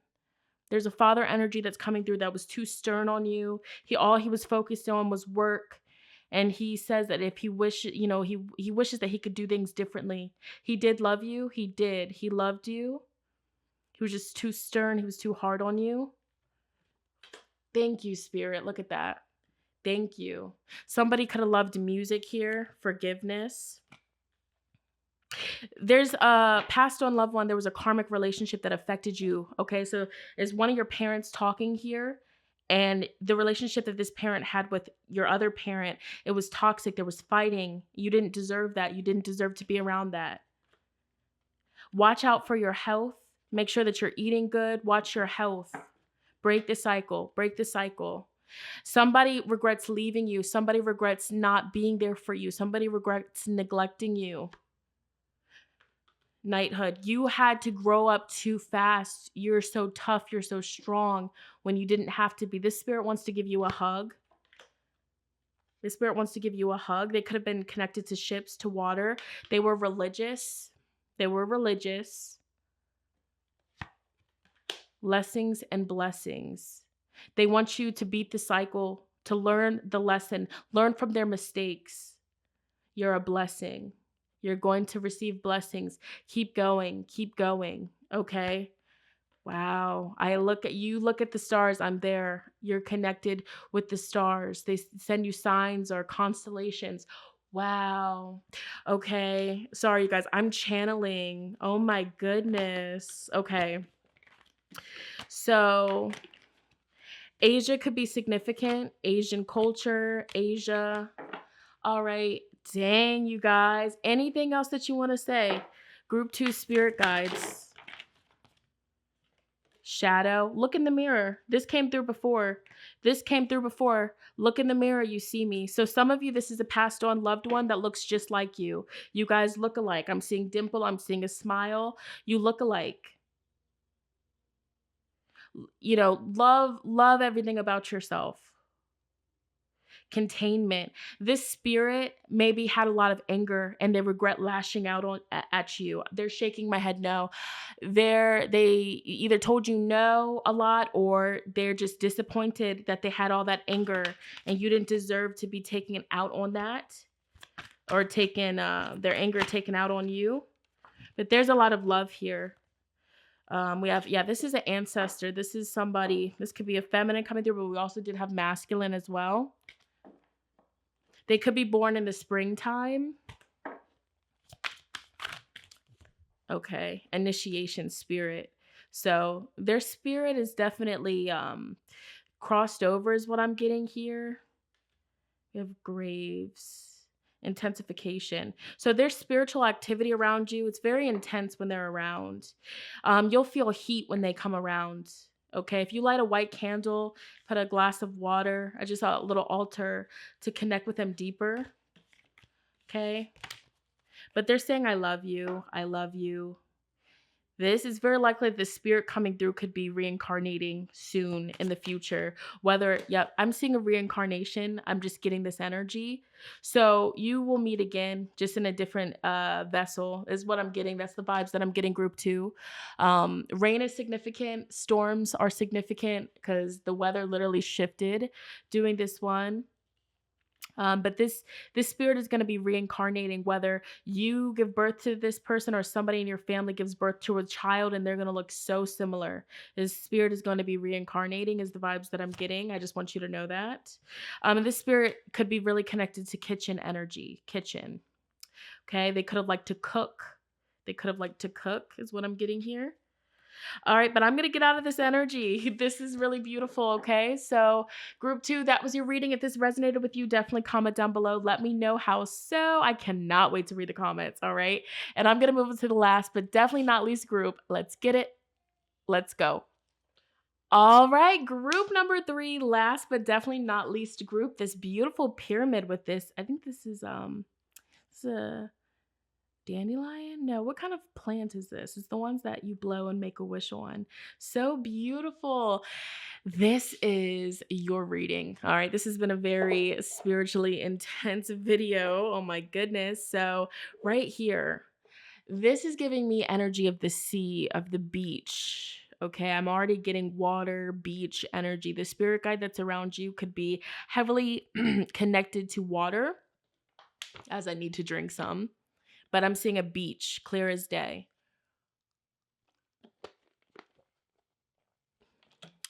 There's a father energy that's coming through that was too stern on you. All he was focused on was work. And he says that if he wishes that he could do things differently. He did love you. He did. He loved you. He was just too stern. He was too hard on you. Thank you, Spirit. Look at that. Thank you. Somebody could have loved music here. Forgiveness. There's a passed on loved one. There was a karmic relationship that affected you. Okay, so is one of your parents talking here? And the relationship that this parent had with your other parent, it was toxic. There was fighting. You didn't deserve that. You didn't deserve to be around that. Watch out for your health. Make sure that you're eating good. Watch your health. Break the cycle. Break the cycle. Somebody regrets leaving you. Somebody regrets not being there for you. Somebody regrets neglecting you. Knighthood, you had to grow up too fast. You're so tough. You're so strong when you didn't have to be. This spirit wants to give you a hug. The spirit wants to give you a hug. They could have been connected to ships, to water. They were religious. They were religious. Blessings and blessings. They want you to beat the cycle, to learn the lesson, learn from their mistakes. You're a blessing. You're going to receive blessings. Keep going. Keep going. Okay? Wow. I look at you, look at the stars. I'm there. You're connected with the stars. They send you signs or constellations. Wow. Okay. Sorry, you guys. I'm channeling. Oh my goodness. Okay. So Asia could be significant. Asian culture, Asia. All right. Dang, you guys. Anything else that you want to say? Group 2 spirit guides. Shadow. Look in the mirror. This came through before. This came through before. Look in the mirror. You see me. So some of you, this is a passed on loved one that looks just like you. You guys look alike. I'm seeing dimple. I'm seeing a smile. You look alike. You know, love everything about yourself. Containment. This spirit maybe had a lot of anger and they regret lashing out at you. They're shaking my head no. They either told you no a lot or they're just disappointed that they had all that anger and you didn't deserve to be taken out on that or taken their anger taken out on you. But there's a lot of love here. We have, this is an ancestor. This is somebody, this could be a feminine coming through, but we also did have masculine as well. They could be born in the springtime. Okay, initiation spirit. So their spirit is definitely crossed over is what I'm getting here. We have graves. Intensification. So there's spiritual activity around you. It's very intense when they're around. You'll feel heat when they come around. Okay, if you light a white candle, put a glass of water, I just saw a little altar to connect with them deeper. Okay, but they're saying, I love you. I love you. This is very likely the spirit coming through could be reincarnating soon in the future. I'm seeing a reincarnation. I'm just getting this energy. So you will meet again, just in a different vessel is what I'm getting. That's the vibes that I'm getting group 2. Rain is significant. Storms are significant because the weather literally shifted doing this one. But this spirit is going to be reincarnating, whether you give birth to this person or somebody in your family gives birth to a child and they're going to look so similar. This spirit is going to be reincarnating is the vibes that I'm getting. I just want you to know that. And this spirit could be really connected to kitchen energy, kitchen. Okay. They could have liked to cook. They could have liked to cook is what I'm getting here. All right, but I'm going to get out of this energy. This is really beautiful, okay? So group 2, that was your reading. If this resonated with you, definitely comment down below. Let me know how so. I cannot wait to read the comments, all right? And I'm going to move into the last, but definitely not least group. Let's get it. Let's go. All right, group number 3, last but definitely not least group. This beautiful pyramid with this. I think this is a dandelion? No, what kind of plant is this? It's the ones that you blow and make a wish on. So beautiful. This is your reading. All right, this has been a very spiritually intense video. Oh my goodness. So right here, this is giving me energy of the sea, of the beach. Okay, I'm already getting water, beach energy. The spirit guide that's around you could be heavily connected to water, as I need to drink some. But I'm seeing a beach, clear as day.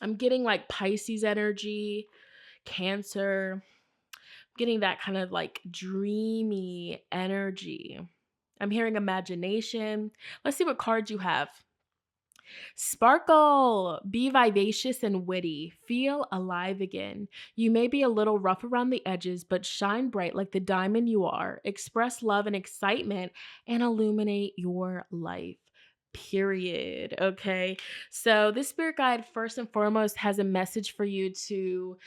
I'm getting like Pisces energy, Cancer. I'm getting that kind of like dreamy energy. I'm hearing imagination. Let's see what cards you have. Sparkle. Be vivacious and witty. Feel alive again. You may be a little rough around the edges, but shine bright like the diamond you are. Express love and excitement and illuminate your life. period. Okay. So this spirit guide, first and foremost, has a message for you to,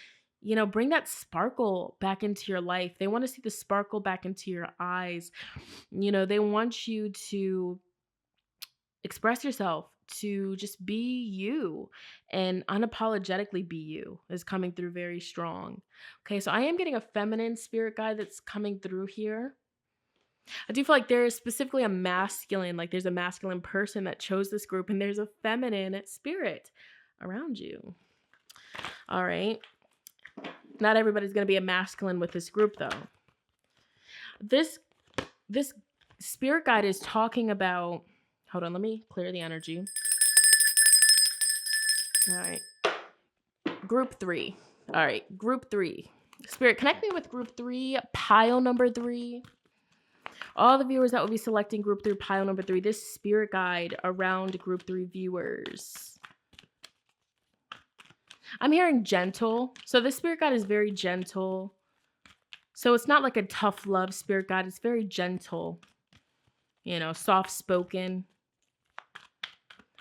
bring that sparkle back into your life. They want to see the sparkle back into your eyes. They want you to express yourself, to just be you and unapologetically be you is coming through very strong. Okay. So I am getting a feminine spirit guide that's coming through here. I do feel like there is specifically a masculine, like there's a masculine person that chose this group, and there's a feminine spirit around you. All right. Not everybody's going to be a masculine with this group, though. This spirit guide is talking about, hold on, let me clear the energy. All right. Group 3. All right. Group 3. Spirit, connect me with group 3, pile number 3. All the viewers that will be selecting group 3, pile number 3, this spirit guide around group 3 viewers. I'm hearing gentle. So this spirit guide is very gentle. So it's not like a tough love spirit guide. It's very gentle, soft spoken.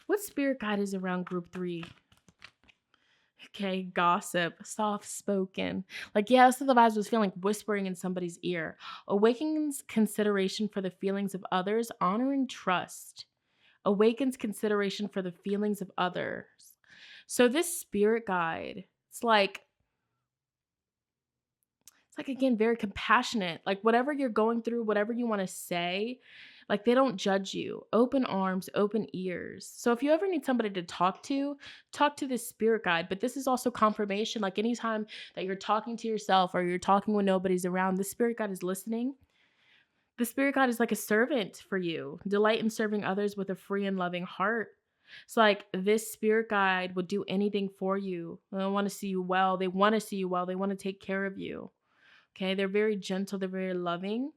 What spirit guide is around group 3? Okay, gossip, soft spoken. Like, yeah, that's what the vibes was feeling, whispering in somebody's ear. Awakens consideration for the feelings of others, honoring trust. Awakens consideration for the feelings of others. So this spirit guide, it's like again, very compassionate. Like whatever you're going through, whatever you want to say, like they don't judge you. Open arms, open ears. So if you ever need somebody to talk to this spirit guide. But this is also confirmation. Like anytime that you're talking to yourself or you're talking when nobody's around, the spirit guide is listening. The spirit guide is like a servant for you. Delight in serving others with a free and loving heart. It's like this spirit guide would do anything for you. They want to see you well. They want to see you well. They want to take care of you. Okay, they're very gentle, they're very loving.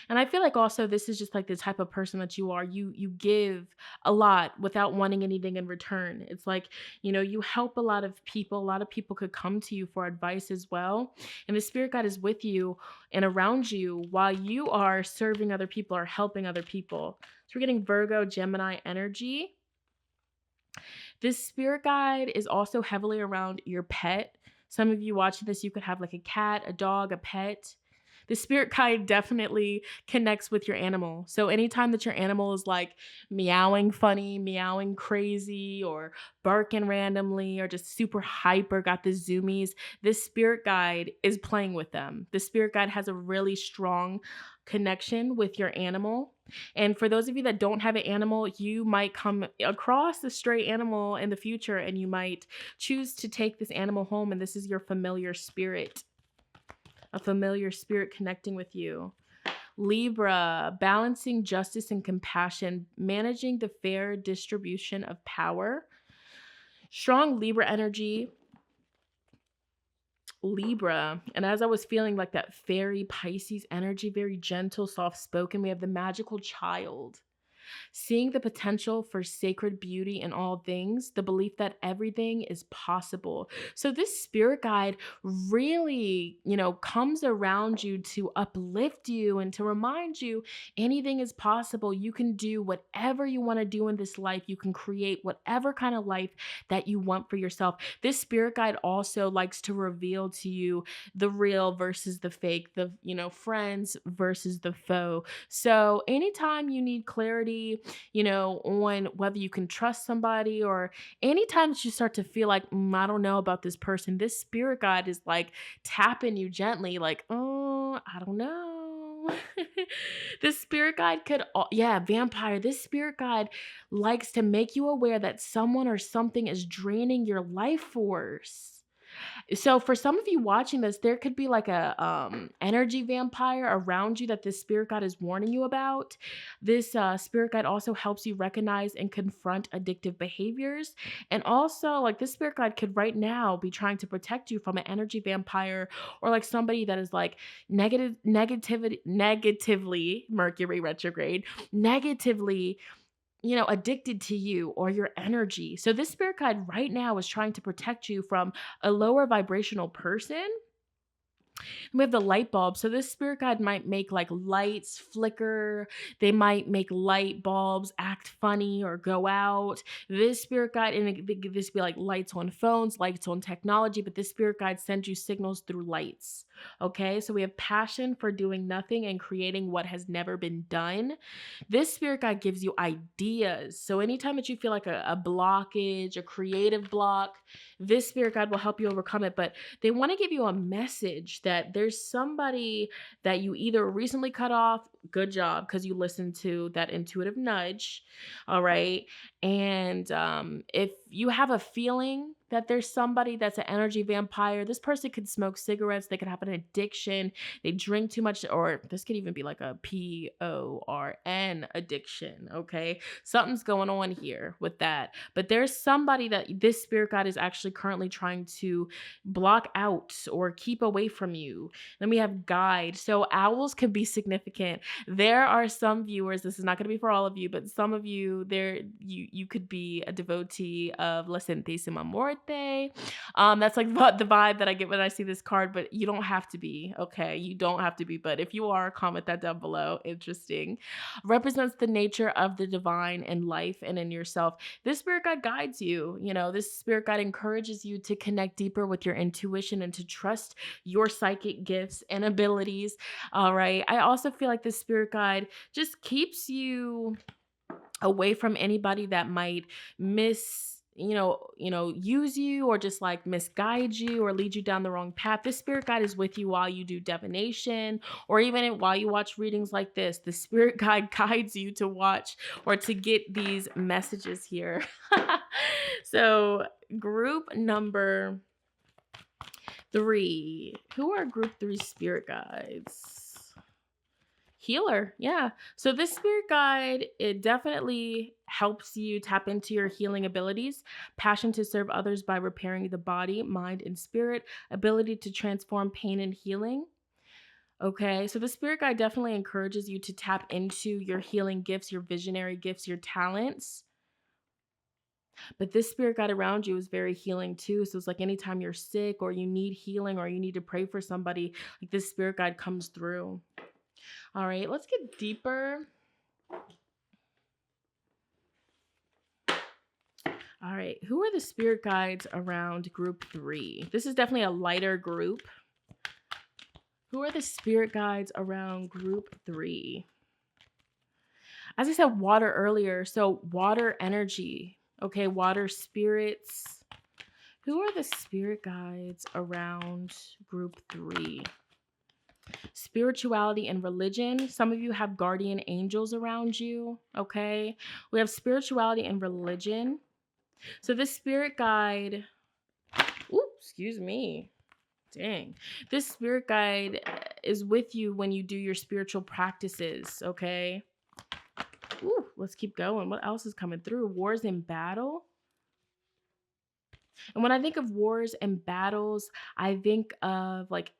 And I feel like also this is just like the type of person that you are. You give a lot without wanting anything in return. It's like, you help a lot of people. A lot of people could come to you for advice as well. And the spirit guide is with you and around you while you are serving other people or helping other people. So we're getting Virgo, Gemini energy. This spirit guide is also heavily around your pet. Some of you watching this, you could have like a cat, a dog, a pet. The spirit guide definitely connects with your animal. So anytime that your animal is like meowing funny, meowing crazy, or barking randomly, or just super hyper, got the zoomies, this spirit guide is playing with them. The spirit guide has a really strong connection with your animal. And for those of you that don't have an animal, you might come across a stray animal in the future and you might choose to take this animal home, and this is your familiar spirit. A familiar spirit connecting with you. Libra, balancing justice and compassion, managing the fair distribution of power. Strong Libra energy. Libra. And as I was feeling like that fairy Pisces energy, very gentle, soft spoken, we have the magical child. Seeing the potential for sacred beauty in all things, the belief that everything is possible. So this spirit guide really, comes around you to uplift you and to remind you anything is possible. You can do whatever you want to do in this life. You can create whatever kind of life that you want for yourself. This spirit guide also likes to reveal to you the real versus the fake, the, friends versus the foe. So anytime you need clarity, on whether you can trust somebody, or anytime that you start to feel like, I don't know about this person, this spirit guide is like tapping you gently, like, oh, I don't know. This spirit guide could, vampire. This spirit guide likes to make you aware that someone or something is draining your life force. So for some of you watching this, there could be like a energy vampire around you that this spirit guide is warning you about. This spirit guide also helps you recognize and confront addictive behaviors. And also, like, this spirit guide could right now be trying to protect you from an energy vampire, or like somebody that is like negatively Mercury retrograde, negatively addicted to you or your energy. So this spirit guide right now is trying to protect you from a lower vibrational person We have the light bulb. So this spirit guide might make like lights flicker. They might make light bulbs act funny or go out. This spirit guide, and this be like lights on phones, lights on technology, but this spirit guide sends you signals through lights. Okay. So we have passion for doing nothing and creating what has never been done. This spirit guide gives you ideas. So anytime that you feel like a blockage, a creative block, this spirit guide will help you overcome it. But they want to give you a message that there's somebody that you either recently cut off, good job, because you listened to that intuitive nudge. All right. And if you have a feeling that there's somebody that's an energy vampire, this person could smoke cigarettes, they could have an addiction, they drink too much, or this could even be like a PORN addiction. Okay. Something's going on here with that. But there's somebody that this spirit guide is actually currently trying to block out or keep away from you. Then we have guide. So owls can be significant. There are some viewers, this is not going to be for all of you, but some of you there, you could be a devotee of La Centésima Muerte. That's like the vibe that I get when I see this card, but you don't have to be. Okay, you don't have to be, but if you are, comment that down below. Interesting. Represents the nature of the divine in life and in yourself. This spirit guide guides you. You know, this spirit guide encourages you to connect deeper with your intuition and to trust your psychic gifts and abilities. All right. I also feel like this spirit guide just keeps you away from anybody that might use you or just like misguide you or lead you down the wrong path. This spirit guide is with you while you do divination or even while you watch readings like this. The spirit guide guides you to watch or to get these messages here. So group number 3. Who are group 3 spirit guides? Healer. Yeah. So this spirit guide, it definitely helps you tap into your healing abilities, passion to serve others by repairing the body, mind, and spirit, ability to transform pain and healing. Okay. So the spirit guide definitely encourages you to tap into your healing gifts, your visionary gifts, your talents. But this spirit guide around you is very healing too. So it's like anytime you're sick or you need healing or you need to pray for somebody, like this spirit guide comes through. All right, let's get deeper. All right, who are the spirit guides around group 3? This is definitely a lighter group. Who are the spirit guides around group 3? As I said, water earlier. So water energy. Okay, water spirits. Who are the spirit guides around group 3? Spirituality and religion. Some of you have guardian angels around you. Okay. We have spirituality and religion. So this spirit guide, excuse me. Dang. This spirit guide is with you when you do your spiritual practices. Okay. Let's keep going. What else is coming through? Wars and battle. And when I think of wars and battles, I think of like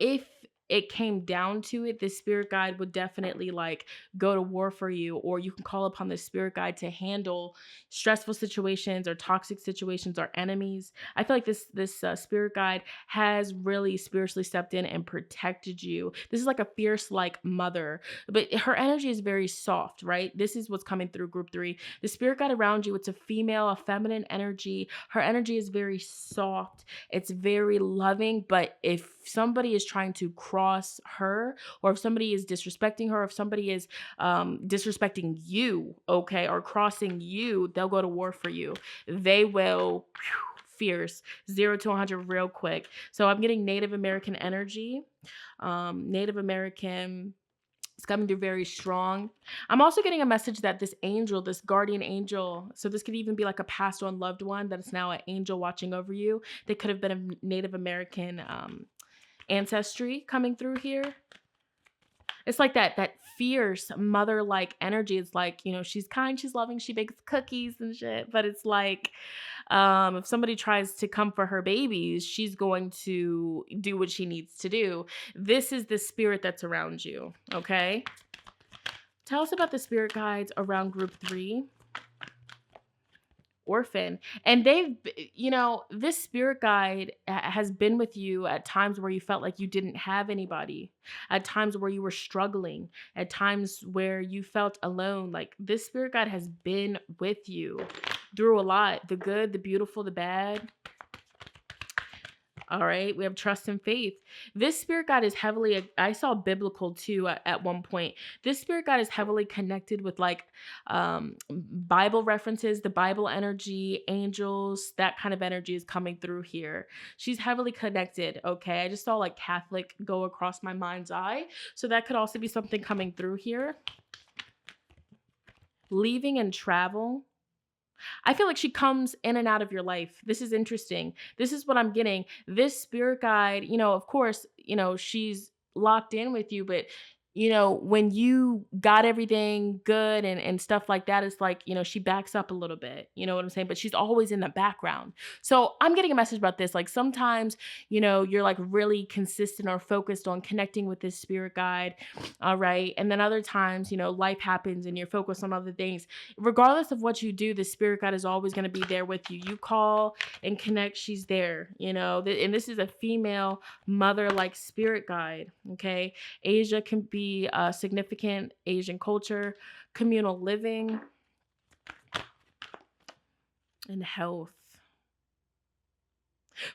if it came down to it, the spirit guide would definitely like go to war for you, or you can call upon the spirit guide to handle stressful situations or toxic situations or enemies. I feel like this spirit guide has really spiritually stepped in and protected you. This is like a fierce like mother, but her energy is very soft, right? This is what's coming through group 3. The spirit guide around you, it's a female, a feminine energy. Her energy is very soft. It's very loving, but if somebody is trying to cross her, or if somebody is disrespecting her, if somebody is disrespecting you, okay, or crossing you, they'll go to war for you. They will fierce 0 to 100 real quick. So I'm getting Native American energy. Native American, it's coming through very strong. I'm also getting a message that this angel, this guardian angel, so this could even be like a passed on loved one that is now an angel watching over you. They could have been a Native American ancestry coming through here. It's like that fierce mother-like energy. It's like, she's kind, she's loving, she bakes cookies and shit. But it's like, if somebody tries to come for her babies, she's going to do what she needs to do. This is the spirit that's around you, okay? Tell us about the spirit guides around group 3. orphan. And this spirit guide has been with you at times where you felt like you didn't have anybody, at times where you were struggling, at times where you felt alone. Like, this spirit guide has been with you through a lot, the good, the beautiful, the bad. All right, we have trust and faith. This spirit guide is heavily, I saw biblical too at one point. This spirit guide is heavily connected with like Bible references, the Bible energy, angels, that kind of energy is coming through here. She's heavily connected, okay? I just saw like Catholic go across my mind's eye. So that could also be something coming through here. Leaving and travel. I feel like she comes in and out of your life. This is interesting. This is what I'm getting. This spirit guide, of course, she's locked in with you, but when you got everything good and stuff like that, it's like, she backs up a little bit. You know what I'm saying? But she's always in the background. So I'm getting a message about this. Like, sometimes, you're like really consistent or focused on connecting with this spirit guide. All right. And then other times, life happens and you're focused on other things. Regardless of what you do, the spirit guide is always going to be there with you. You call and connect, she's there, and this is a female mother like spirit guide. Okay. Asia can be significant, Asian culture, communal living, and health.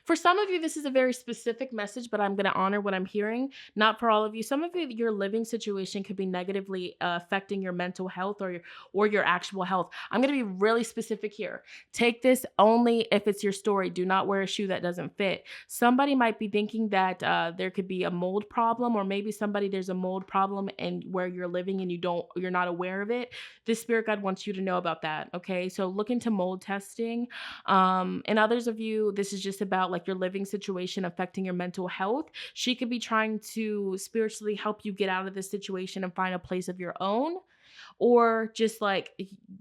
For some of you, this is a very specific message, but I'm going to honor what I'm hearing. Not for all of you. Some of you, your living situation could be negatively affecting your mental health or your actual health. I'm going to be really specific here. Take this only if it's your story. Do not wear a shoe that doesn't fit. Somebody might be thinking that there could be a mold problem, or maybe there's a mold problem and where you're living and you're not aware of it. This spirit guide wants you to know about that. Okay, so look into mold testing. And others of you, this is just about like your living situation affecting your mental health. She could be trying to spiritually help you get out of this situation and find a place of your own, or just like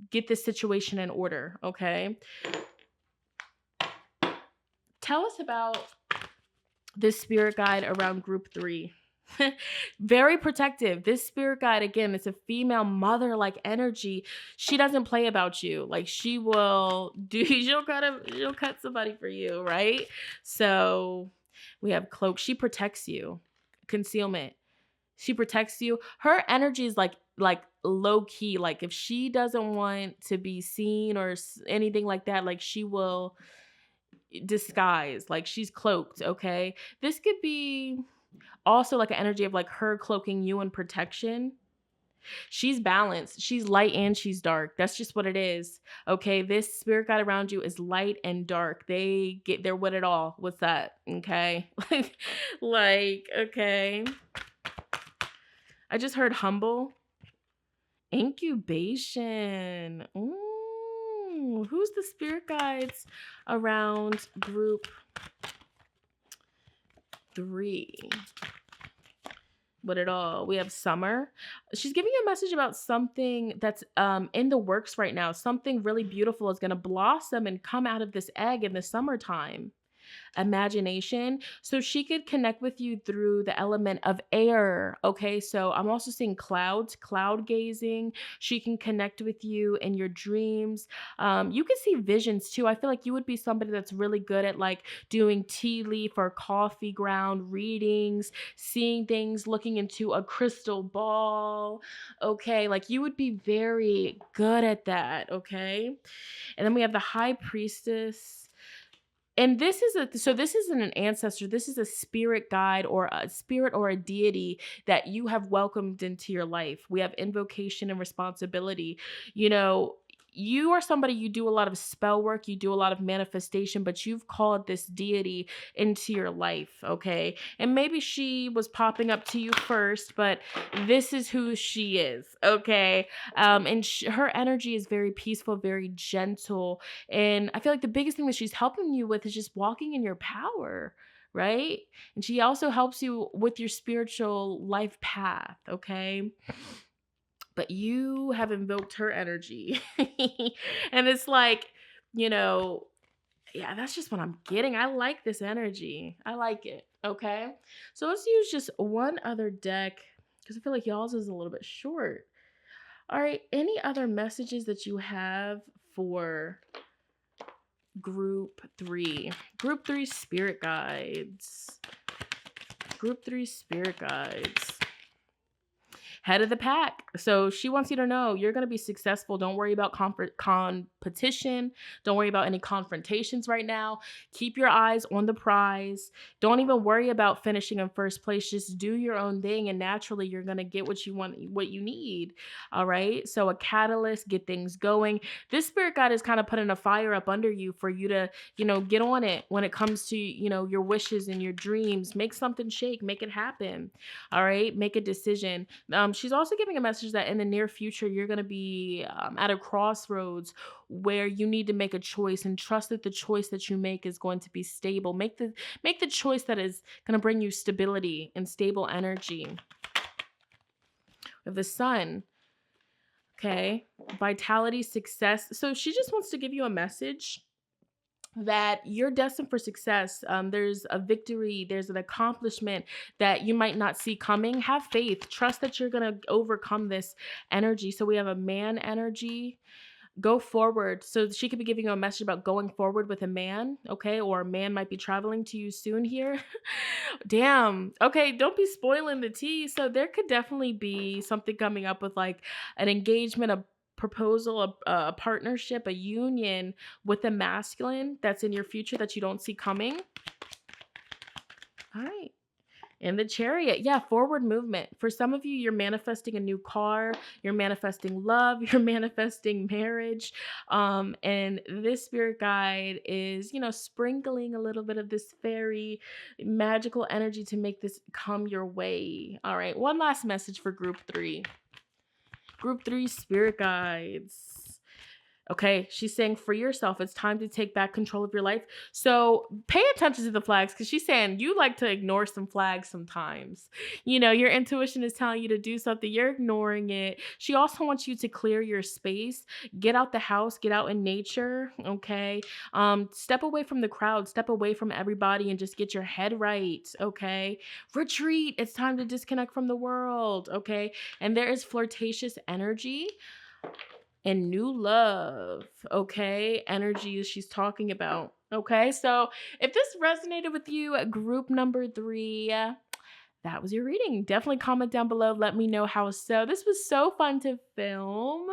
get this situation in order. Okay. Tell us about this spirit guide around group 3. Very protective. This spirit guide, again, it's a female mother like energy. She doesn't play about you. Like, she'll cut somebody for you, right? So we have cloak. She protects you. Concealment. She protects you. Her energy is like low key. Like, if she doesn't want to be seen or anything like that, like, she will disguise. Like, she's cloaked. Okay. This could be also like an energy of like her cloaking you in protection. She's balanced. She's light and she's dark. That's just what it is. Okay. This spirit guide around you is light and dark. They're with it all. What's that? Okay. Okay. I just heard humble. Incubation. Who's the spirit guides around group 3? With it all, we have summer. She's giving you a message about something that's in the works right now. Something really beautiful is going to blossom and come out of this egg in the summertime. Imagination. So she could connect with you through the element of air. Okay, so I'm also seeing clouds, cloud gazing. She can connect with you in your dreams. You can see visions too. I feel like you would be somebody that's really good at like doing tea leaf or coffee ground readings, seeing things, looking into a crystal ball. Okay, like you would be very good at that. Okay, and then we have the high priestess. And this isn't an ancestor. This is a spirit guide or a spirit or a deity that you have welcomed into your life. We have invocation and responsibility. You are somebody, you do a lot of spell work, you do a lot of manifestation, but you've called this deity into your life, okay? And maybe she was popping up to you first, but this is who she is, okay? And her energy is very peaceful, very gentle. And I feel like the biggest thing that she's helping you with is just walking in your power, right? And she also helps you with your spiritual life path, okay? But you have invoked her energy. And it's like, yeah, that's just what I'm getting. I like this energy. I like it. Okay. So let's use just one other deck because I feel like y'all's is a little bit short. All right. Any other messages that you have for Group 3. Group 3 spirit guides. Group 3 spirit guides. Head of the pack. So she wants you to know you're going to be successful. Don't worry about competition. Don't worry about any confrontations right now. Keep your eyes on the prize. Don't even worry about finishing in first place. Just do your own thing, and naturally you're going to get what you want, what you need. All right. So a catalyst, get things going. This spirit guide is kind of putting a fire up under you for you to, get on it when it comes to, your wishes and your dreams. Make something shake, make it happen. All right. Make a decision. She's also giving a message that in the near future, you're going to be at a crossroads where you need to make a choice, and trust that the choice that you make is going to be stable. Make the choice that is going to bring you stability and stable energy. Of the sun. Okay. Vitality, success. So she just wants to give you a message that you're destined for success. There's a victory, there's an accomplishment that you might not see coming. Have faith, trust that you're going to overcome this energy. So we have a man energy. Go forward. So she could be giving you a message about going forward with a man, okay? Or a man might be traveling to you soon here. Damn. Okay, don't be spoiling the tea. So there could definitely be something coming up with like an engagement, a proposal, a partnership, a union with a masculine that's in your future that you don't see coming. All right. And the Chariot, yeah, forward movement. For some of you, you're manifesting a new car, you're manifesting love, you're manifesting marriage. And this spirit guide is, sprinkling a little bit of this fairy magical energy to make this come your way. All right, one last message for group 3. Group 3 spirit guides. Okay, she's saying for yourself, it's time to take back control of your life. So pay attention to the flags, because she's saying you like to ignore some flags sometimes. Your intuition is telling you to do something, you're ignoring it. She also wants you to clear your space, get out the house, get out in nature, okay? Step away from the crowd, step away from everybody, and just get your head right, okay? Retreat, it's time to disconnect from the world, okay? And there is flirtatious energy and new love, okay? Energy she's talking about, okay? So if this resonated with you, group number 3, that was your reading. Definitely comment down below. Let me know how so. This was so fun to film.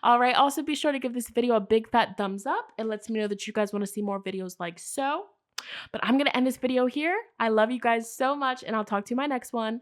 All right. Also, be sure to give this video a big fat thumbs up. It lets me know that you guys want to see more videos like so. But I'm going to end this video here. I love you guys so much, and I'll talk to you in my next one.